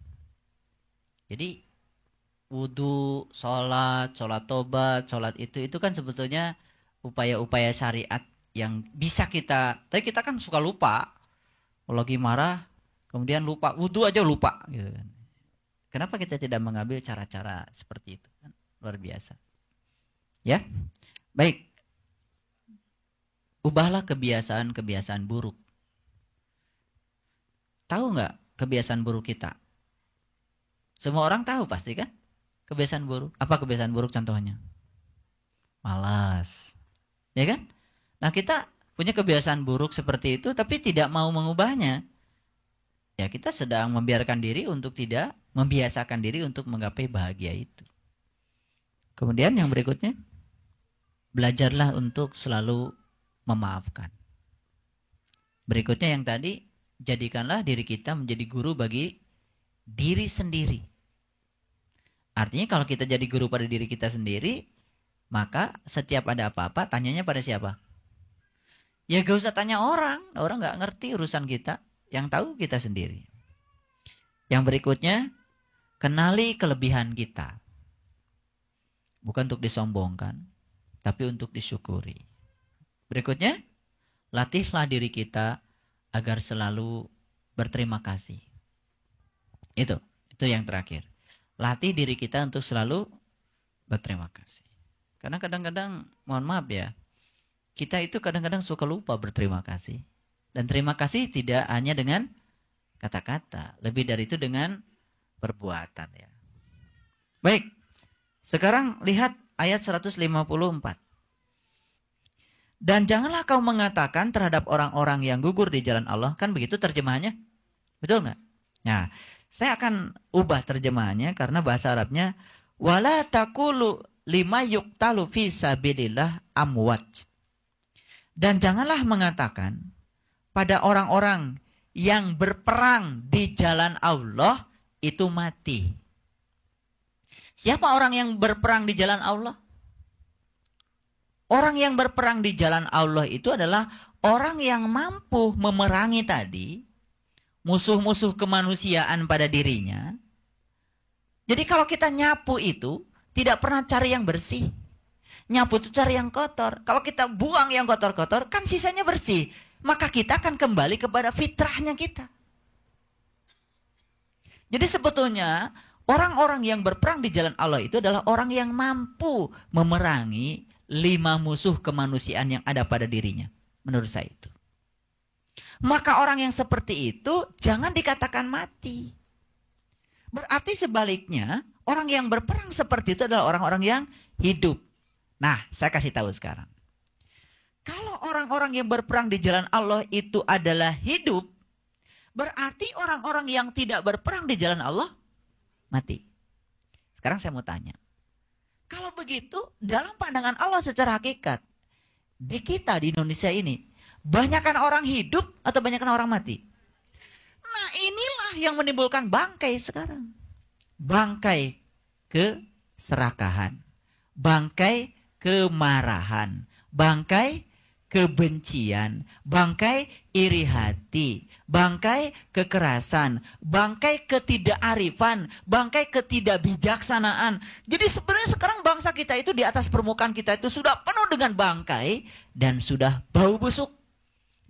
Jadi wudu, sholat tobat, sholat itu kan sebetulnya upaya-upaya syariat yang bisa kita. Tapi kita kan suka lupa. Kalau lagi marah, kemudian lupa. Wudu aja lupa. Gitu kan. Kenapa kita tidak mengambil cara-cara seperti itu? Luar biasa. Ya, baik. Ubahlah kebiasaan-kebiasaan buruk. Tahu nggak kebiasaan buruk kita? Semua orang tahu pasti kan? Kebiasaan buruk. Apa kebiasaan buruk contohnya? Malas. Ya kan? Nah kita punya kebiasaan buruk seperti itu tapi tidak mau mengubahnya. Ya kita sedang membiasakan diri untuk menggapai bahagia itu. Kemudian yang berikutnya, belajarlah untuk selalu memaafkan. Berikutnya yang tadi, jadikanlah diri kita menjadi guru bagi diri sendiri. Artinya kalau kita jadi guru pada diri kita sendiri, maka setiap ada apa-apa, tanyanya pada siapa? Ya gak usah tanya orang gak ngerti urusan kita, yang tahu kita sendiri. Yang berikutnya, kenali kelebihan kita. Bukan untuk disombongkan, tapi untuk disyukuri. Berikutnya, latihlah diri kita agar selalu berterima kasih. Itu yang terakhir. Latih diri kita untuk selalu berterima kasih. Karena kadang-kadang, mohon maaf ya, kita itu kadang-kadang suka lupa berterima kasih. Dan terima kasih tidak hanya dengan kata-kata, lebih dari itu dengan perbuatan ya. Baik, sekarang lihat ayat 154. Dan janganlah kau mengatakan terhadap orang-orang yang gugur di jalan Allah. Kan begitu terjemahannya? Betul nggak? Nah, saya akan ubah terjemahannya karena bahasa Arabnya wala taqulu lima yuqtalu fi sabilillah amwat. Dan janganlah mengatakan pada orang-orang yang berperang di jalan Allah itu mati. Siapa orang yang berperang di jalan Allah? Orang yang berperang di jalan Allah itu adalah orang yang mampu memerangi tadi musuh-musuh kemanusiaan pada dirinya. Jadi kalau kita nyapu itu tidak pernah cari yang bersih. Nyapu itu cari yang kotor. Kalau kita buang yang kotor-kotor kan sisanya bersih. Maka kita akan kembali kepada fitrahnya kita. Jadi sebetulnya orang-orang yang berperang di jalan Allah itu adalah orang yang mampu memerangi 5 musuh kemanusiaan yang ada pada dirinya. Menurut saya itu. Maka orang yang seperti itu jangan dikatakan mati. Berarti sebaliknya orang yang berperang seperti itu adalah orang-orang yang hidup. Nah, saya kasih tahu sekarang. Kalau orang-orang yang berperang di jalan Allah itu adalah hidup, berarti orang-orang yang tidak berperang di jalan Allah mati. Sekarang saya mau tanya. Kalau begitu, dalam pandangan Allah secara hakikat, di kita di Indonesia ini, banyakkan orang hidup atau banyakkan orang mati? Nah, inilah yang menimbulkan bangkai sekarang. Bangkai keserakahan, bangkai kemarahan, bangkai kebencian, bangkai iri hati, bangkai kekerasan, bangkai ketidakarifan, bangkai ketidakbijaksanaan. Jadi sebenarnya sekarang bangsa kita itu di atas permukaan kita itu sudah penuh dengan bangkai dan sudah bau busuk.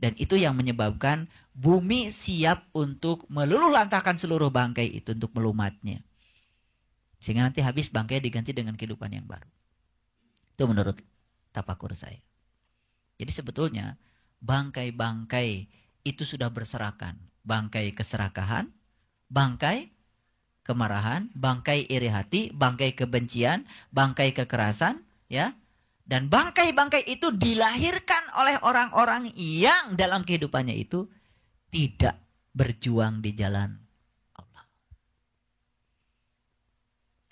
Dan itu yang menyebabkan bumi siap untuk meluluh lantahkan seluruh bangkai itu untuk melumatnya. Sehingga nanti habis bangkai diganti dengan kehidupan yang baru. Itu menurut tafakur saya. Jadi sebetulnya bangkai-bangkai itu sudah berserakan. Bangkai keserakahan, bangkai kemarahan, bangkai iri hati, bangkai kebencian, bangkai kekerasan, ya. Dan bangkai-bangkai itu dilahirkan oleh orang-orang yang dalam kehidupannya itu tidak berjuang di jalan Allah.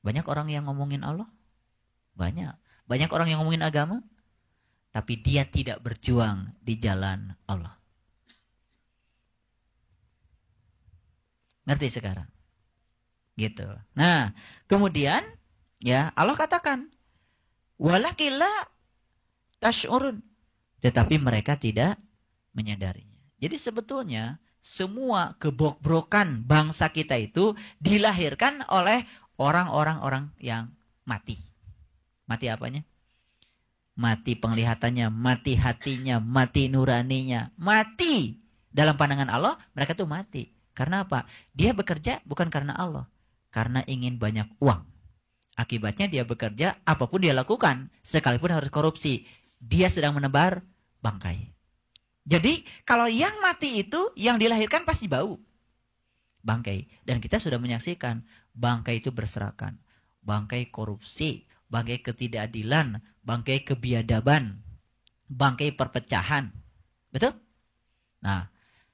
Banyak orang yang ngomongin Allah? Banyak. Banyak orang yang ngomongin agama? Tapi dia tidak berjuang di jalan Allah. Ngerti sekarang? Gitu. Nah, kemudian ya Allah katakan, walakilla tash'urun. Tetapi mereka tidak menyadarinya. Jadi sebetulnya semua kebobrokan bangsa kita itu dilahirkan oleh orang-orang yang mati. Mati apanya? Mati penglihatannya, mati hatinya, mati nuraninya. Mati. Dalam pandangan Allah, mereka tuh mati. Karena apa? Dia bekerja bukan karena Allah. Karena ingin banyak uang. Akibatnya dia bekerja, apapun dia lakukan, sekalipun harus korupsi. Dia sedang menebar bangkai. Jadi, kalau yang mati itu, yang dilahirkan pasti bau. Bangkai. Dan kita sudah menyaksikan, bangkai itu berserakan. Bangkai korupsi, bangkai ketidakadilan, bangkai kebiadaban, bangkai perpecahan. Betul? Nah,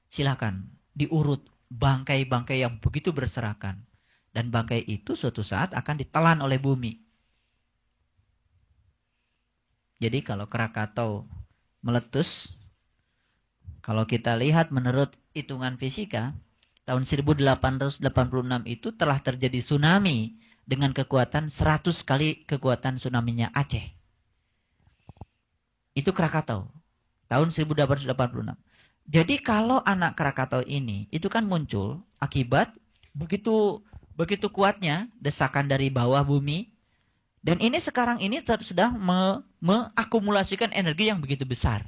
silakan diurut bangkai-bangkai yang begitu berserakan. Dan bangkai itu suatu saat akan ditelan oleh bumi. Jadi kalau Krakatau meletus, kalau kita lihat menurut hitungan fisika, tahun 1886 itu telah terjadi tsunami dengan kekuatan 100 kali kekuatan tsunami-nya Aceh. Itu Krakatau, tahun 1886. Jadi kalau anak Krakatau ini, itu kan muncul akibat begitu kuatnya desakan dari bawah bumi. Dan ini sekarang ini sedang mengakumulasikan energi yang begitu besar.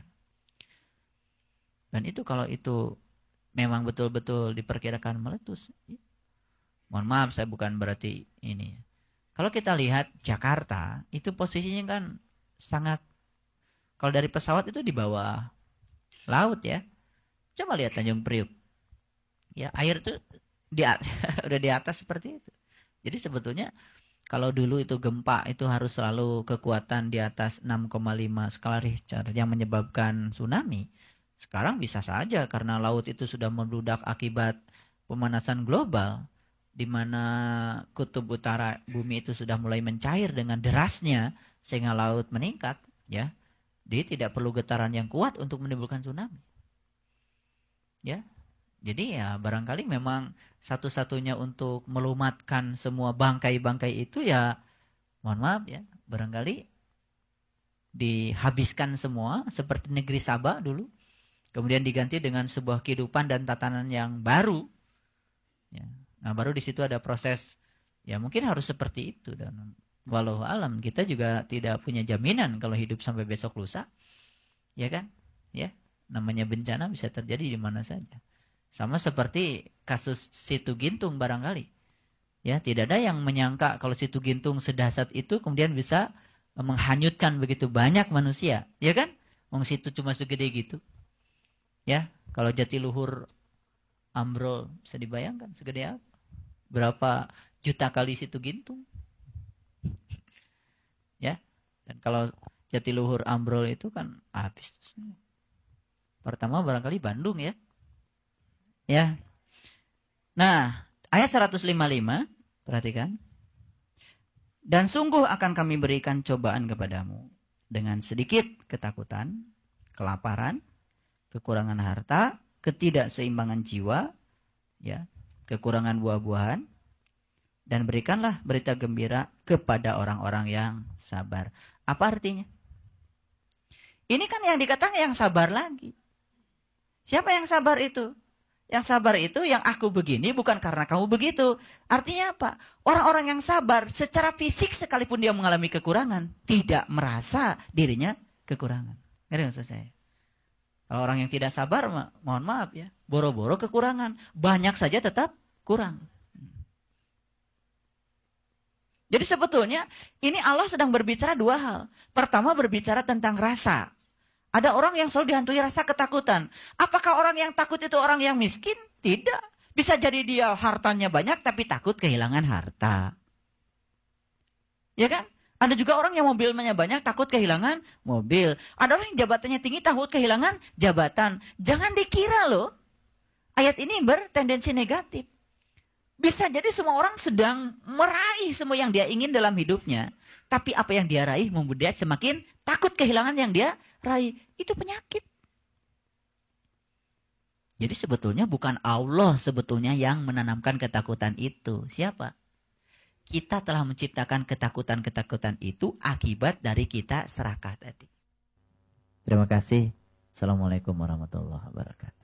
Dan itu kalau itu memang betul-betul diperkirakan meletus. Mohon maaf, saya bukan berarti ini. Kalau kita lihat Jakarta, itu posisinya kan sangat, kalau dari pesawat itu di bawah laut ya. Coba lihat Tanjung Priuk. Ya, air itu udah di atas seperti itu. Jadi sebetulnya kalau dulu itu gempa itu harus selalu kekuatan di atas 6,5 skala Richter yang menyebabkan tsunami. Sekarang bisa saja karena laut itu sudah membludak akibat pemanasan global, di mana kutub utara bumi itu sudah mulai mencair dengan derasnya sehingga laut meningkat, ya. Dia tidak perlu getaran yang kuat untuk menimbulkan tsunami. Ya. Jadi ya barangkali memang satu-satunya untuk melumatkan semua bangkai-bangkai itu ya, mohon maaf ya, barangkali dihabiskan semua seperti negeri Sabah dulu. Kemudian diganti dengan sebuah kehidupan dan tatanan yang baru. Ya. Nah baru di situ ada proses, ya mungkin harus seperti itu. Dan walau alam kita juga tidak punya jaminan kalau hidup sampai besok lusa. Ya kan? Ya, namanya bencana bisa terjadi di mana saja. Sama seperti kasus Situ Gintung barangkali. Ya, tidak ada yang menyangka kalau Situ Gintung sedahsyat itu kemudian bisa menghanyutkan begitu banyak manusia. Ya kan? Wong situ cuma segede gitu. Ya, kalau Jatiluhur ambrol bisa dibayangkan segede apa? Berapa juta kali Situ Gintung? Ya. Dan kalau Jatiluhur ambrol itu kan habis. Pertama barangkali Bandung ya. Ya. Nah, ayat 155, perhatikan. Dan sungguh akan kami berikan cobaan kepadamu dengan sedikit ketakutan, kelaparan, kekurangan harta, ketidakseimbangan jiwa, ya, kekurangan buah-buahan, dan berikanlah berita gembira kepada orang-orang yang sabar. Apa artinya? Ini kan yang dikatakan yang sabar lagi. Siapa yang sabar itu? Yang sabar itu yang aku begini bukan karena kamu begitu. Artinya apa? Orang-orang yang sabar secara fisik sekalipun dia mengalami kekurangan, tidak merasa dirinya kekurangan. Ngerti maksud saya? Kalau orang yang tidak sabar, mohon maaf ya, boro-boro kekurangan. Banyak saja tetap kurang. Jadi sebetulnya ini Allah sedang berbicara dua hal. Pertama berbicara tentang rasa. Ada orang yang selalu dihantui rasa ketakutan. Apakah orang yang takut itu orang yang miskin? Tidak. Bisa jadi dia hartanya banyak tapi takut kehilangan harta. Ya kan? Ada juga orang yang mobilnya banyak takut kehilangan mobil. Ada orang yang jabatannya tinggi takut kehilangan jabatan. Jangan dikira loh. Ayat ini bertendensi negatif. Bisa jadi semua orang sedang meraih semua yang dia ingin dalam hidupnya. Tapi apa yang dia raih membuat dia semakin takut kehilangan yang dia raih. Itu penyakit. Jadi sebetulnya bukan Allah sebetulnya yang menanamkan ketakutan itu. Siapa? Kita telah menciptakan ketakutan-ketakutan itu akibat dari kita serakah tadi. Terima kasih. Assalamualaikum warahmatullahi wabarakatuh.